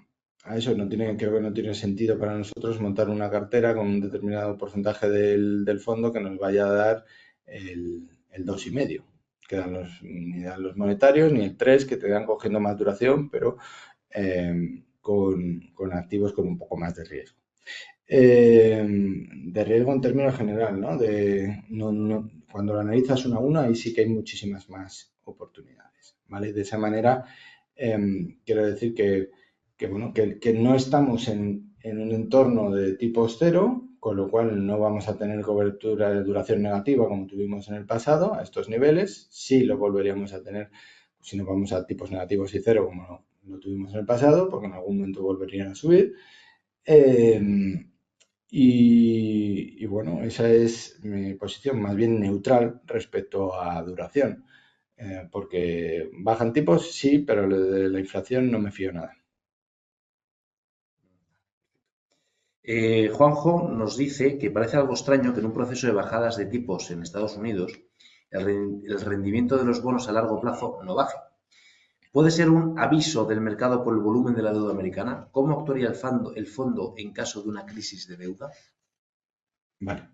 eso. Creo que no tiene sentido para nosotros montar una cartera con un determinado porcentaje del fondo que nos vaya a dar el 2,5, que ni dan los monetarios, ni el 3, que te dan cogiendo más duración, pero con activos con un poco más de riesgo. De riesgo en términos general, ¿no? Cuando lo analizas uno a uno, ahí sí que hay muchísimas más oportunidades, ¿vale? De esa manera, quiero decir bueno, que no estamos en un entorno de tipo cero, con lo cual no vamos a tener cobertura de duración negativa como tuvimos en el pasado, a estos niveles, sí lo volveríamos a tener si nos vamos a tipos negativos y cero como lo tuvimos en el pasado, porque en algún momento volverían a subir. Eh, y bueno, esa es mi posición, más bien neutral respecto a duración, porque bajan tipos, sí, pero de la inflación no me fío nada. Juanjo nos dice que parece algo extraño que en un proceso de bajadas de tipos en Estados Unidos el rendimiento de los bonos a largo plazo no baje. ¿Puede ser un aviso del mercado por el volumen de la deuda americana? ¿Cómo actuaría el fondo en caso de una crisis de deuda? Vale,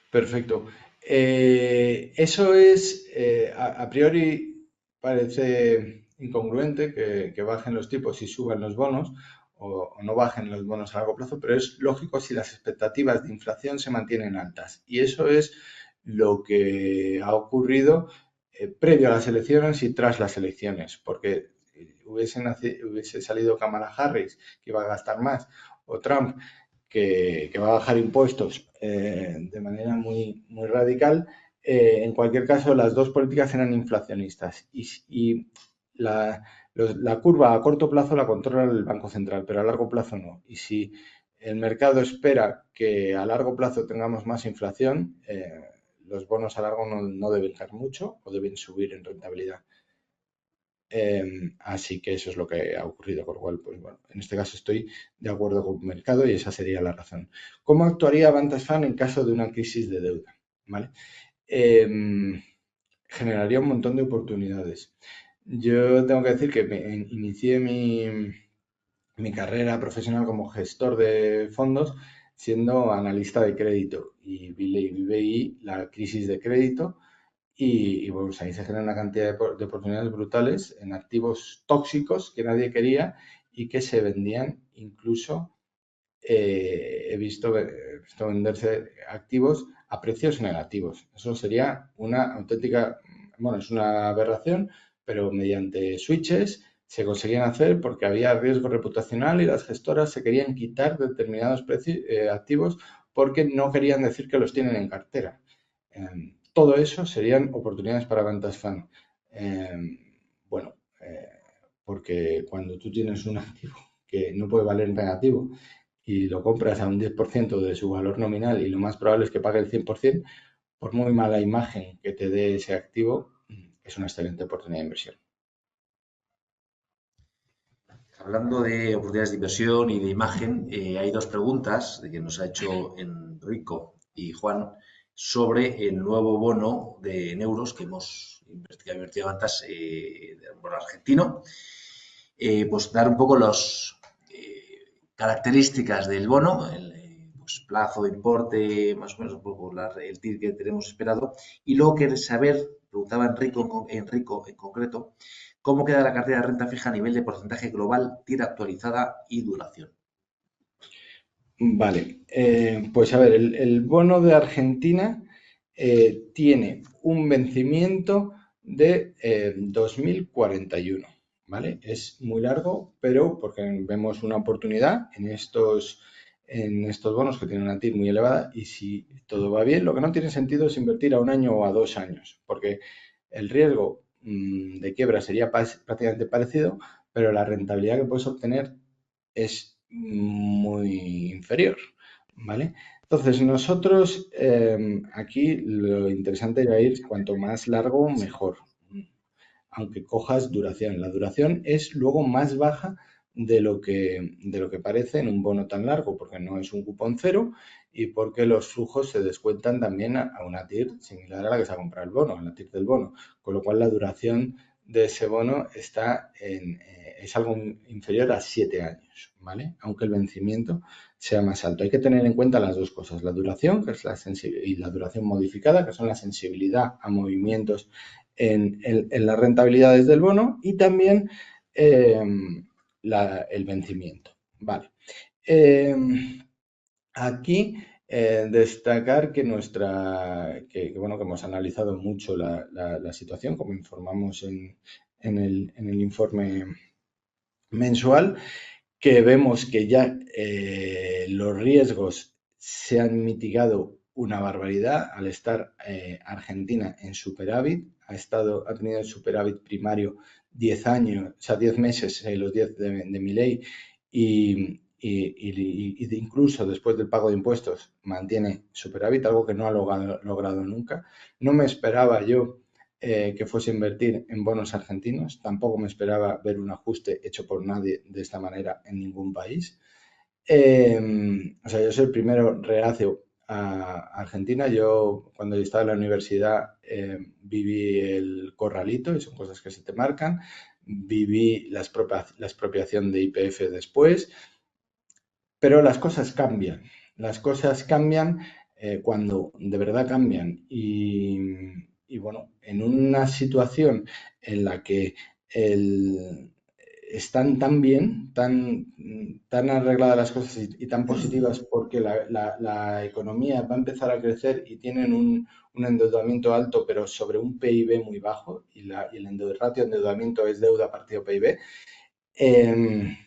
perfecto. Eso es, a priori, parece incongruente que bajen los tipos y suban los bonos o no bajen los bonos a largo plazo, pero es lógico si las expectativas de inflación se mantienen altas. Y eso es lo que ha ocurrido previo a las elecciones y tras las elecciones, porque hubiese salido Kamala Harris, que iba a gastar más, o Trump, que va a bajar impuestos de manera muy radical. En cualquier caso, las dos políticas eran inflacionistas y la curva a corto plazo la controla el Banco Central, pero a largo plazo no. Y si el mercado espera que a largo plazo tengamos más inflación, los bonos a largo no deben caer mucho o deben subir en rentabilidad. Así que eso es lo que ha ocurrido, con lo cual, pues bueno, en este caso estoy de acuerdo con el mercado y esa sería la razón. ¿Cómo actuaría Bantasfan en caso de una crisis de deuda? ¿Vale? Generaría un montón de oportunidades. Yo tengo que decir que inicié mi carrera profesional como gestor de fondos siendo analista de crédito y viví la crisis de crédito bueno, pues ahí se genera una cantidad de oportunidades brutales en activos tóxicos que nadie quería y que se vendían incluso, he visto venderse activos a precios negativos. Eso sería una auténtica, bueno, es una aberración, pero mediante switches se conseguían hacer porque había riesgo reputacional y las gestoras se querían quitar determinados activos porque no querían decir que los tienen en cartera. Todo eso serían oportunidades para ventas fan. Bueno, porque cuando tú tienes un activo que no puede valer negativo y lo compras a un 10% de su valor nominal y lo más probable es que pague el 100%, por muy mala imagen que te dé ese activo, es una excelente oportunidad de inversión. Hablando de oportunidades de inversión y de imagen, hay dos preguntas que nos ha hecho Enrico y Juan sobre el nuevo bono en euros que hemos invertido antes, bono argentino. Pues dar un poco las características del bono, pues plazo, importe, más o menos un poco el TIR que tenemos esperado. Y luego querer saber, preguntaba Enrico en concreto, ¿cómo queda la cartera de renta fija a nivel de porcentaje global, tira actualizada y duración? Vale, pues a ver, el bono de Argentina tiene un vencimiento de 2041, ¿vale? Es muy largo, pero porque vemos una oportunidad en estos bonos que tienen una TIR muy elevada y si todo va bien, lo que no tiene sentido es invertir a un año o a 2 años, porque el riesgo de quiebra sería prácticamente parecido, pero la rentabilidad que puedes obtener es muy inferior, ¿vale? Entonces, nosotros aquí lo interesante era ir cuanto más largo, mejor, aunque cojas duración. La duración es luego más baja de lo que parece en un bono tan largo, porque no es un cupón cero y porque los flujos se descuentan también a una TIR similar a la que se ha comprado el bono, a la TIR del bono, con lo cual la duración de ese bono es algo inferior a 7 años, ¿vale? Aunque el vencimiento sea más alto. Hay que tener en cuenta las dos cosas, la duración, que es y la duración modificada, que son la sensibilidad a movimientos en las rentabilidades del bono y también eh, el vencimiento. Vale. Eh, Aquí destacar bueno, que hemos analizado mucho la situación, como informamos en el informe mensual, que vemos que ya los riesgos se han mitigado una barbaridad al estar Argentina en superávit, ha tenido el superávit primario 10 años, o sea, 10 meses, los 10 de Milei, y incluso después del pago de impuestos mantiene superávit, algo que no ha logrado nunca. No me esperaba yo que fuese a invertir en bonos argentinos. Tampoco me esperaba ver un ajuste hecho por nadie de esta manera en ningún país. O sea, yo soy el primero reacio a Argentina. Yo cuando estaba en la universidad viví el corralito y son cosas que se te marcan. viví la expropiación de YPF después, pero las cosas cambian cuando de verdad cambian y bueno, en una situación en la que el, están tan bien, tan arregladas las cosas y tan positivas porque la economía va a empezar a crecer y tienen un endeudamiento alto, pero sobre un PIB muy bajo, y el ratio de endeudamiento es deuda partido PIB, eh,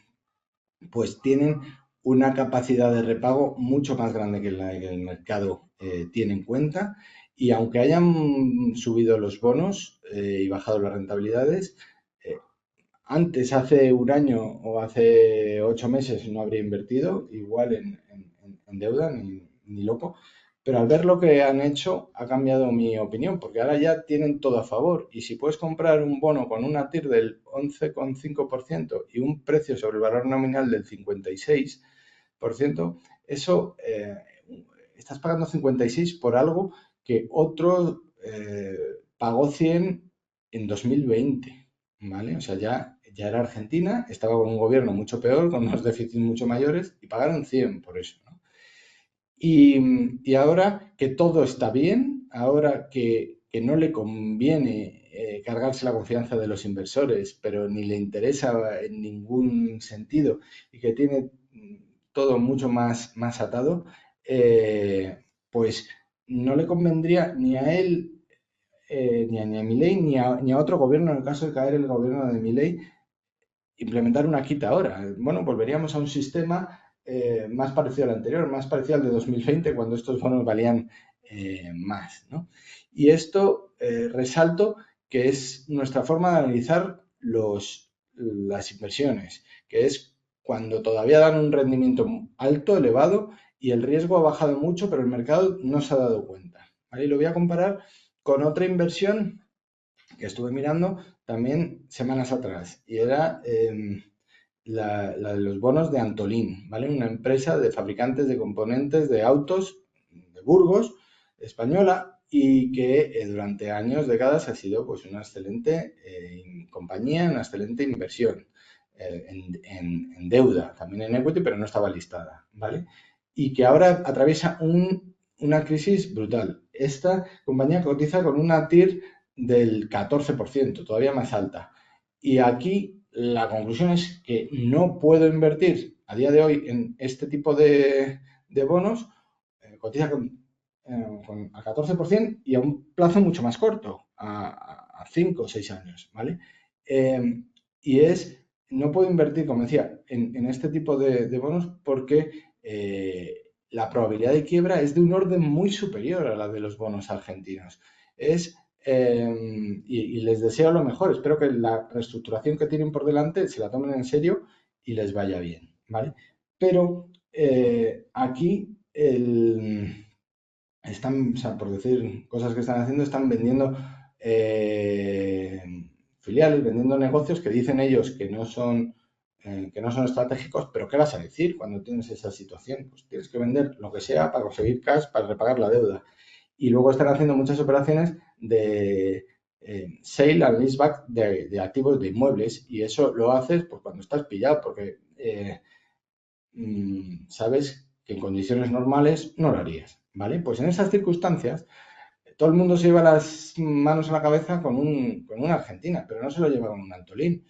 pues tienen una capacidad de repago mucho más grande que la que el mercado tiene en cuenta. Y aunque hayan subido los bonos y bajado las rentabilidades, eh, antes, hace un año o hace 8 meses no habría invertido igual en deuda, ni loco. Pero al ver lo que han hecho, ha cambiado mi opinión, porque ahora ya tienen todo a favor. Y si puedes comprar un bono con una TIR del 11,5% y un precio sobre el valor nominal del 56%, eso estás pagando 56 por algo que otro pagó 100 en 2020. ¿Vale? O sea, ya era Argentina, estaba con un gobierno mucho peor, con unos déficits mucho mayores, y pagaron 100 por eso, ¿no? Y ahora que todo está bien, ahora que no le conviene cargarse la confianza de los inversores, pero ni le interesa en ningún sentido, y que tiene todo mucho más atado, pues no le convendría ni a él, ni a Milei, ni a otro gobierno, en el caso de caer el gobierno de Milei, implementar una quita ahora. Bueno, volveríamos a un sistema más parecido al anterior, más parecido al de 2020, cuando estos bonos valían más, ¿no? Y esto resalto que es nuestra forma de analizar las inversiones, que es cuando todavía dan un rendimiento alto, elevado, y el riesgo ha bajado mucho, pero el mercado no se ha dado cuenta. ¿Vale? Y lo voy a comparar con otra inversión que estuve mirando también semanas atrás, y era la de los bonos de Antolín, ¿vale? Una empresa de fabricantes de componentes de autos de Burgos, española, y que durante años, décadas, ha sido pues una excelente compañía, una excelente inversión en deuda, también en equity, pero no estaba listada, ¿vale? Y que ahora atraviesa una crisis brutal. Esta compañía cotiza con una TIR del 14%, todavía más alta. Y aquí la conclusión es que no puedo invertir a día de hoy en este tipo de bonos, cotiza al 14% y a un plazo mucho más corto, a 5 o 6 años, ¿vale? Eh, y no puedo invertir, como decía, en este tipo de bonos porque la probabilidad de quiebra es de un orden muy superior a la de los bonos argentinos. Y les deseo lo mejor. Espero que la reestructuración que tienen por delante se la tomen en serio y les vaya bien, ¿vale? Pero aquí están, o sea, por decir cosas que están haciendo, están vendiendo eh, filiales, vendiendo negocios que dicen ellos que no son estratégicos, pero ¿qué vas a decir cuando tienes esa situación? Pues tienes que vender lo que sea para conseguir cash, para repagar la deuda. Y luego están haciendo muchas operaciones de sale and leaseback de activos de inmuebles, y eso lo haces pues cuando estás pillado, porque sabes que en condiciones normales no lo harías, ¿vale? Pues en esas circunstancias todo el mundo se lleva las manos a la cabeza con una Argentina, pero no se lo lleva con un Antolín.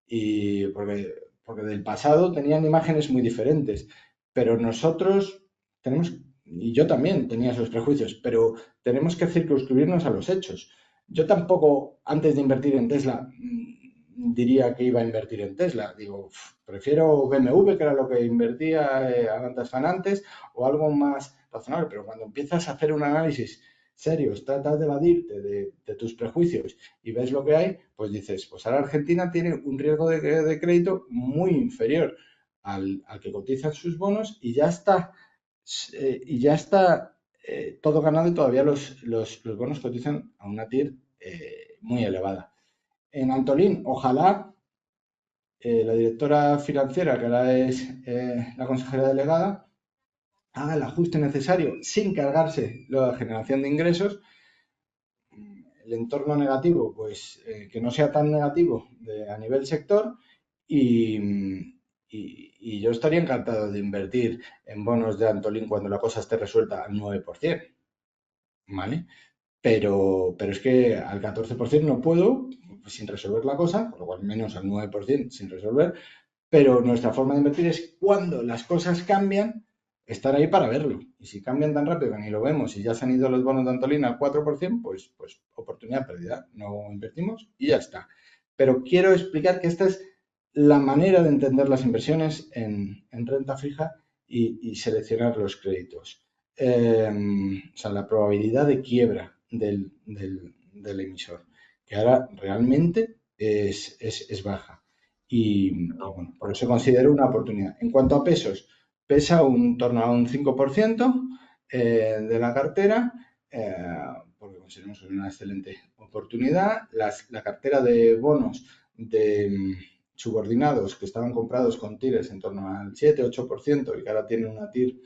Y porque del pasado tenían imágenes muy diferentes. Pero nosotros tenemos, y yo también tenía esos prejuicios, pero tenemos que circunscribirnos a los hechos. Yo tampoco, antes de invertir en Tesla, diría que iba a invertir en Tesla. Digo, prefiero BMW, que era lo que invertía Avantas Fan antes, o algo más razonable. Pero cuando empiezas a hacer un análisis serios, tratas de evadirte de tus prejuicios y ves lo que hay, pues dices, pues ahora Argentina tiene un riesgo de crédito muy inferior al que cotizan sus bonos, y ya está todo ganado, y todavía los bonos cotizan a una TIR muy elevada. En Antolín, ojalá la directora financiera, que ahora es la consejera delegada, haga el ajuste necesario sin cargarse la generación de ingresos, el entorno negativo, pues que no sea tan negativo a nivel sector y, y yo estaría encantado de invertir en bonos de Antolín cuando la cosa esté resuelta al 9%, ¿vale? Pero es que al 14% no puedo sin resolver la cosa, por lo cual menos al 9% sin resolver, pero nuestra forma de invertir es cuando las cosas cambian, estar ahí para verlo. Y si cambian tan rápido que ni lo vemos y ya se han ido los bonos de Antolín al 4%, pues oportunidad perdida. No invertimos y ya está. Pero quiero explicar que esta es la manera de entender las inversiones en renta fija y seleccionar los créditos. O sea, la probabilidad de quiebra del emisor, que ahora realmente es baja. Y No, bueno, por eso considero una oportunidad. En cuanto a pesos, pesa un torno a un 5% de la cartera, porque consideramos que es una excelente oportunidad. La cartera de bonos de subordinados que estaban comprados con TIRs en torno al 7-8% y que ahora tienen una TIR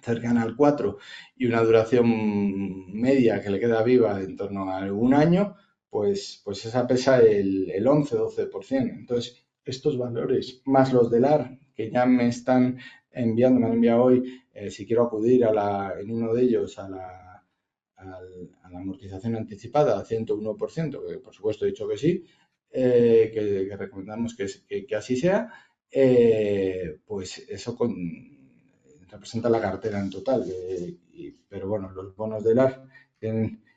cercana al 4 y una duración media que le queda viva en torno a un año, pues esa pesa el 11-12%. Entonces, estos valores, más los del AR, que ya me están enviando, me han enviado hoy, si quiero acudir en uno de ellos a la amortización anticipada a 101%, que por supuesto he dicho que sí, que recomendamos que así sea, pues eso representa la cartera en total. Pero bueno, los bonos del AR,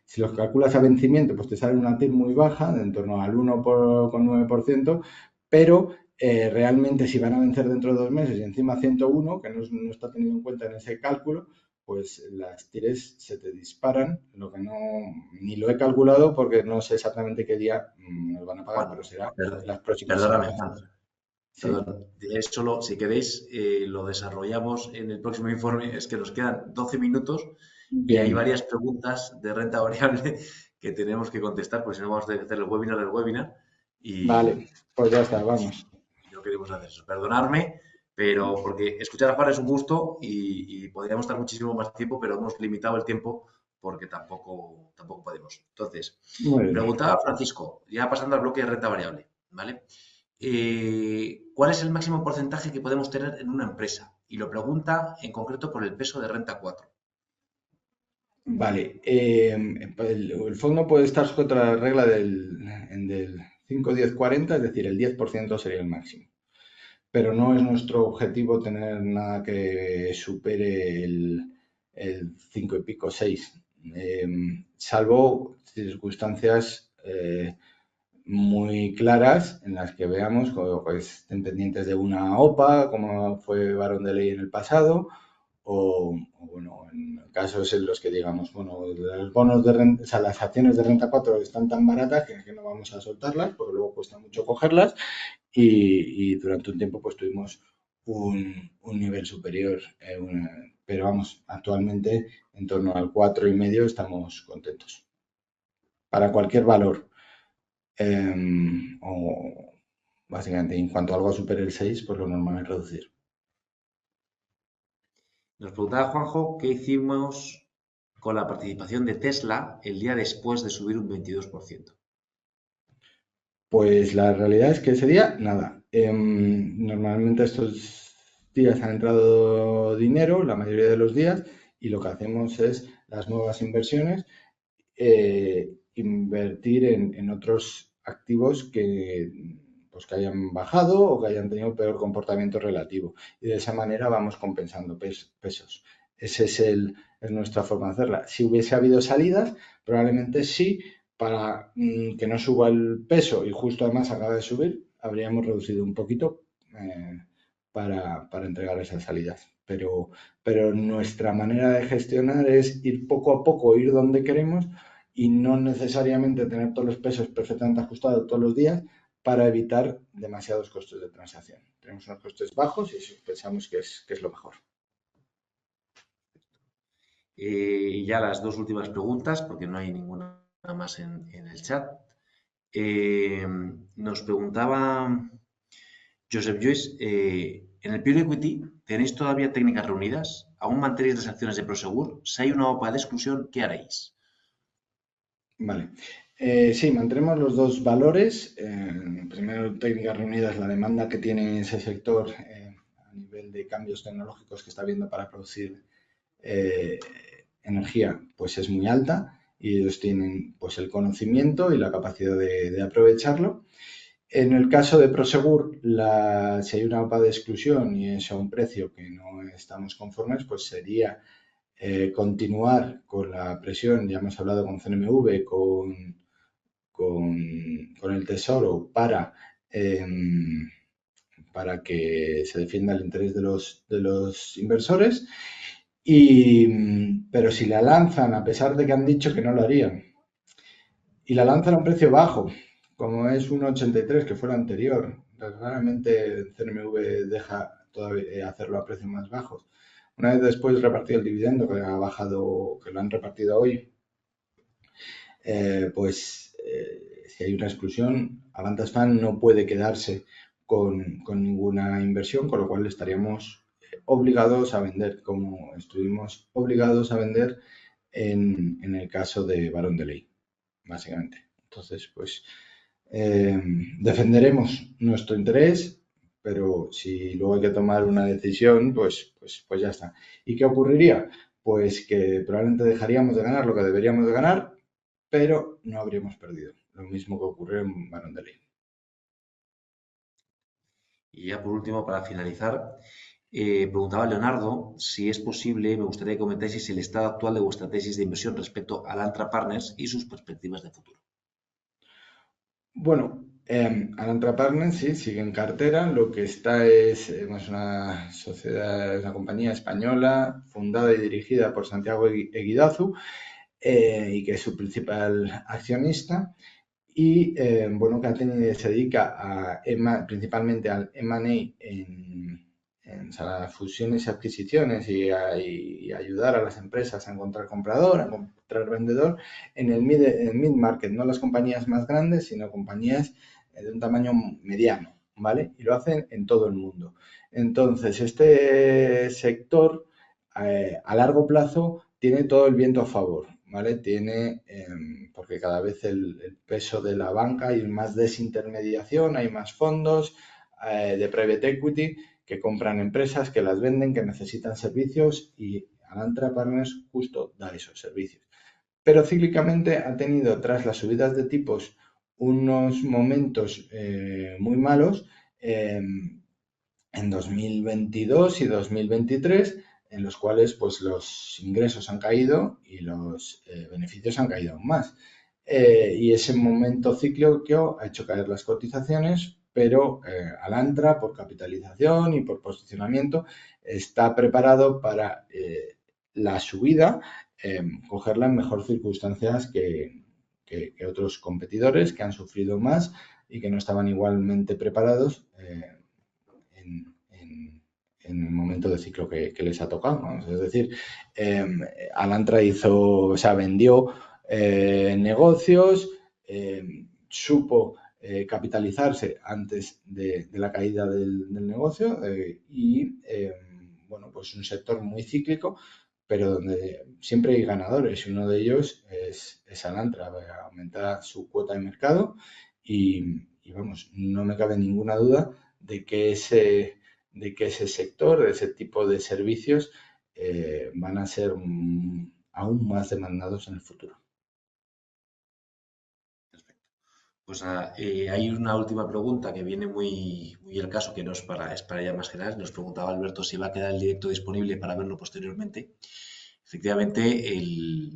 si los calculas a vencimiento, pues te sale una TIR muy baja, de en torno al 1,9%, pero realmente si van a vencer dentro de 2 meses y encima 101, que no está tenido en cuenta en ese cálculo, pues las TIRs se te disparan, lo que no, ni lo he calculado porque no sé exactamente qué día nos van a pagar, Juan, pero será per- en las próximas perdóname, semanas. Juan. Sí, Perdón. Diré solo, si queréis, lo desarrollamos en el próximo informe. Es que nos quedan 12 minutos y hay bien, varias preguntas de renta variable que tenemos que contestar, porque si no vamos a hacer el webinar del webinar y, vale, pues ya está, vamos. y no queremos hacer eso. Perdonadme, pero porque escuchar a Juan es un gusto y podríamos estar muchísimo más tiempo, pero hemos limitado el tiempo porque tampoco podemos. Entonces, Muy bien. preguntaba Francisco, ya pasando al bloque de renta variable, ¿vale? ¿Cuál es el máximo porcentaje que podemos tener en una empresa? Y lo pregunta en concreto por el peso de renta 4. Vale, el fondo puede estar sujeto a la regla del 5-10-40, es decir, el 10% sería el máximo. Pero no es nuestro objetivo tener nada que supere el 5 y pico, 6, salvo circunstancias muy claras en las que veamos pues, estén pendientes de una OPA, como fue Barón de Ley en el pasado, bueno, en casos en los que digamos, bueno, los bonos de renta, o sea, las acciones de renta 4 están tan baratas que no vamos a soltarlas, porque luego cuesta mucho cogerlas y durante un tiempo pues tuvimos un nivel superior, pero vamos, actualmente en torno al 4,5 estamos contentos. Para cualquier valor, o básicamente en cuanto algo supere el 6 pues lo normal es reducir. Nos preguntaba Juanjo qué hicimos con la participación de Tesla el día después de subir un 22%. Pues la realidad es que ese día, nada. Normalmente estos días han entrado dinero, la mayoría de los días, y lo que hacemos es las nuevas inversiones, invertir en otros activos pues que hayan bajado o que hayan tenido peor comportamiento relativo. Y de esa manera vamos compensando pesos. Esa es nuestra forma de hacerla. Si hubiese habido salidas, probablemente sí, para que no suba el peso y justo además acaba de subir, habríamos reducido un poquito para entregar esas salidas. Pero nuestra manera de gestionar es ir poco a poco, ir donde queremos y no necesariamente tener todos los pesos perfectamente ajustados todos los días para evitar demasiados costos de transacción. Tenemos unos costes bajos y eso pensamos que es lo mejor. Y ya las dos últimas preguntas, porque no hay ninguna más en el chat. Nos preguntaba Joseph Joyce, en el Pure Equity, ¿tenéis todavía técnicas reunidas? ¿Aún mantenéis las acciones de Prosegur? Si hay una OPA de exclusión, ¿qué haréis? Vale. Sí, mantenemos los dos valores. Primero, técnicas reunidas, la demanda que tiene ese sector a nivel de cambios tecnológicos que está viendo para producir eh, energía, pues es muy alta y ellos tienen pues el conocimiento y la capacidad de aprovecharlo. En el caso de Prosegur, si hay una OPA de exclusión y es a un precio que no estamos conformes, pues sería continuar con la presión. Ya hemos hablado con CNMV, con el Tesoro eh, para que se defienda el interés de los inversores. Pero si la lanzan, a pesar de que han dicho que no lo harían, y la lanzan a un precio bajo, como es 1,83, que fue el anterior, raramente CNMV deja todavía hacerlo a precios más bajos. Una vez después repartido el dividendo, que ha bajado, que lo han repartido hoy, si hay una exclusión, Avantas Fan no puede quedarse con ninguna inversión, con lo cual estaríamos obligados a vender, como estuvimos obligados a vender en el caso de Barón de Ley, básicamente. Entonces, pues defenderemos nuestro interés, pero si luego hay que tomar una decisión, pues ya está. ¿Y qué ocurriría? Pues que probablemente dejaríamos de ganar lo que deberíamos de ganar, pero no habríamos perdido. Lo mismo que ocurrió en Barón de Ley. Y ya por último, para finalizar, preguntaba Leonardo si es posible, me gustaría que comentáis el estado actual de vuestra tesis de inversión respecto a Alantra Partners y sus perspectivas de futuro. Bueno, Alantra Partners sí, sigue en cartera. Lo que está es una sociedad, es una compañía española fundada y dirigida por Santiago Eguidazu y que es su principal accionista. Y bueno, que se dedica principalmente al M&A o sea, fusiones y adquisiciones y ayudar a las empresas a encontrar comprador, a encontrar vendedor en el mid-market, no las compañías más grandes, sino compañías de un tamaño mediano, ¿vale? Y lo hacen en todo el mundo. Entonces, este sector a largo plazo tiene todo el viento a favor, ¿vale? Porque cada vez el peso de la banca, hay más desintermediación, hay más fondos de private equity que compran empresas, que las venden, que necesitan servicios y Alantra Partners justo da esos servicios. Pero cíclicamente ha tenido, tras las subidas de tipos, unos momentos muy malos en 2022 y 2023, en los cuales pues, los ingresos han caído y los beneficios han caído aún más. Y ese momento cíclico ha hecho caer las cotizaciones, pero Alantra, por capitalización y por posicionamiento, está preparado para la subida, cogerla en mejores circunstancias que otros competidores que han sufrido más y que no estaban igualmente preparados en el momento de ciclo que les ha tocado. Vamos. Es decir, Alantra vendió negocios, supo capitalizarse antes de la caída del negocio bueno, pues un sector muy cíclico, pero donde siempre hay ganadores y uno de ellos es Alantra, aumenta su cuota de mercado y vamos, no me cabe ninguna duda de que ese sector, de ese tipo de servicios van a ser aún más demandados en el futuro. Pues hay una última pregunta que viene muy al caso, que no es es para ya más general. Nos preguntaba Alberto si va a quedar el directo disponible para verlo posteriormente. Efectivamente,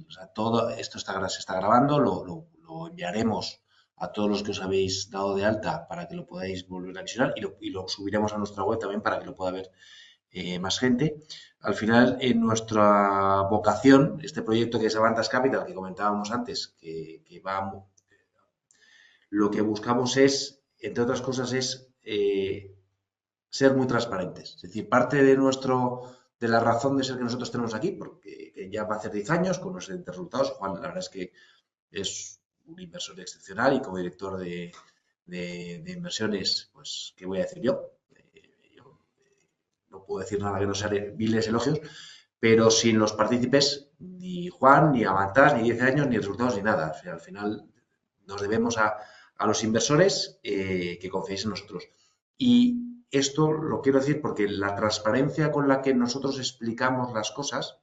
o sea, todo esto se está grabando, lo enviaremos a todos los que os habéis dado de alta para que lo podáis volver a visionar y lo subiremos a nuestra web también para que lo pueda ver más gente. Al final, en nuestra vocación, este proyecto que es Avantas Capital, que comentábamos antes, que va lo que buscamos es, entre otras cosas, es ser muy transparentes. Es decir, parte de la razón de ser que nosotros tenemos aquí, porque ya va a hacer 10 años con los excelentes resultados. Juan, la verdad es que es un inversor excepcional y como director de inversiones, pues, ¿qué voy a decir yo? Yo no puedo decir nada que no sea viles elogios, pero sin los partícipes, ni Juan, ni Avantas, ni 10 años, ni resultados, ni nada. O sea, al final nos debemos a los inversores que confiéis en nosotros. Y esto lo quiero decir porque la transparencia con la que nosotros explicamos las cosas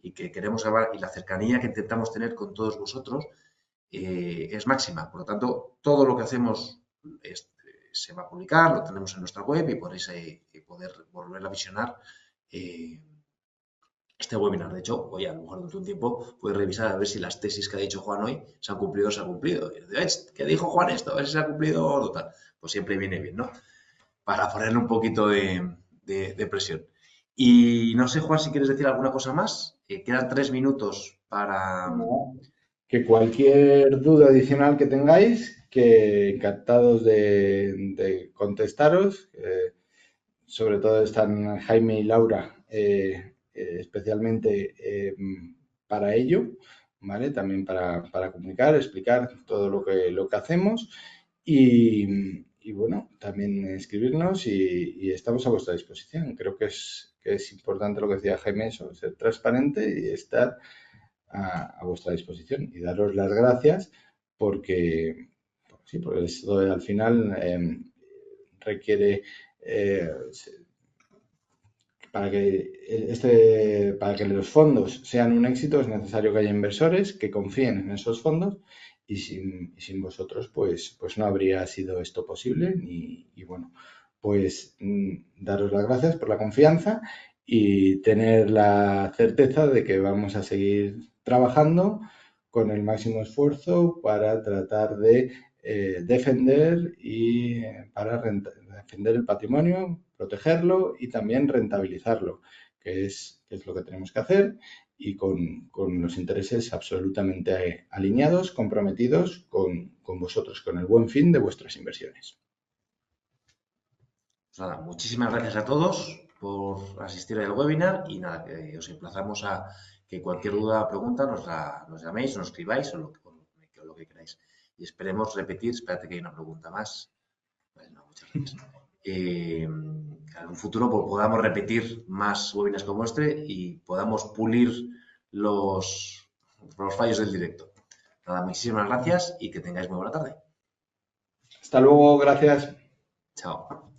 y que queremos hablar y la cercanía que intentamos tener con todos vosotros es máxima. Por lo tanto, todo lo que hacemos se va a publicar, lo tenemos en nuestra web y podréis poder volver a visionar este webinar. De hecho, hoy a lo mejor dentro de un tiempo puedes revisar a ver si las tesis que ha dicho Juan hoy se han cumplido o se han cumplido. Y dices, ¿qué dijo Juan esto? A ver si se ha cumplido o no tal. Pues siempre viene bien, ¿no? Para ponerle un poquito de presión. Y no sé, Juan, si quieres decir alguna cosa más. Quedan 3 minutos para... No, que cualquier duda adicional que tengáis, que encantados de contestaros. Sobre todo están Jaime y Laura especialmente para ello, ¿vale? También para comunicar, explicar todo lo que hacemos y bueno, también escribirnos y estamos a vuestra disposición. Creo que es importante lo que decía Jaime, eso, ser transparente y estar a vuestra disposición y daros las gracias porque, sí, porque esto al final requiere para que los fondos sean un éxito es necesario que haya inversores que confíen en esos fondos sin vosotros pues no habría sido esto posible y bueno, pues daros las gracias por la confianza y tener la certeza de que vamos a seguir trabajando con el máximo esfuerzo para tratar de defender y para defender el patrimonio, protegerlo y también rentabilizarlo, que es lo que tenemos que hacer y con los intereses absolutamente alineados, comprometidos con vosotros, con el buen fin de vuestras inversiones. Pues nada, muchísimas gracias a todos por asistir al webinar y nada, que os emplazamos a que cualquier duda o pregunta nos llaméis, nos escribáis o lo que queráis. Y esperemos repetir, espérate que hay una pregunta más. Vale, no, muchas gracias. En un futuro pues, podamos repetir más webinars como este y podamos pulir los fallos del directo. Nada, muchísimas gracias y que tengáis muy buena tarde. Hasta luego, gracias. Chao.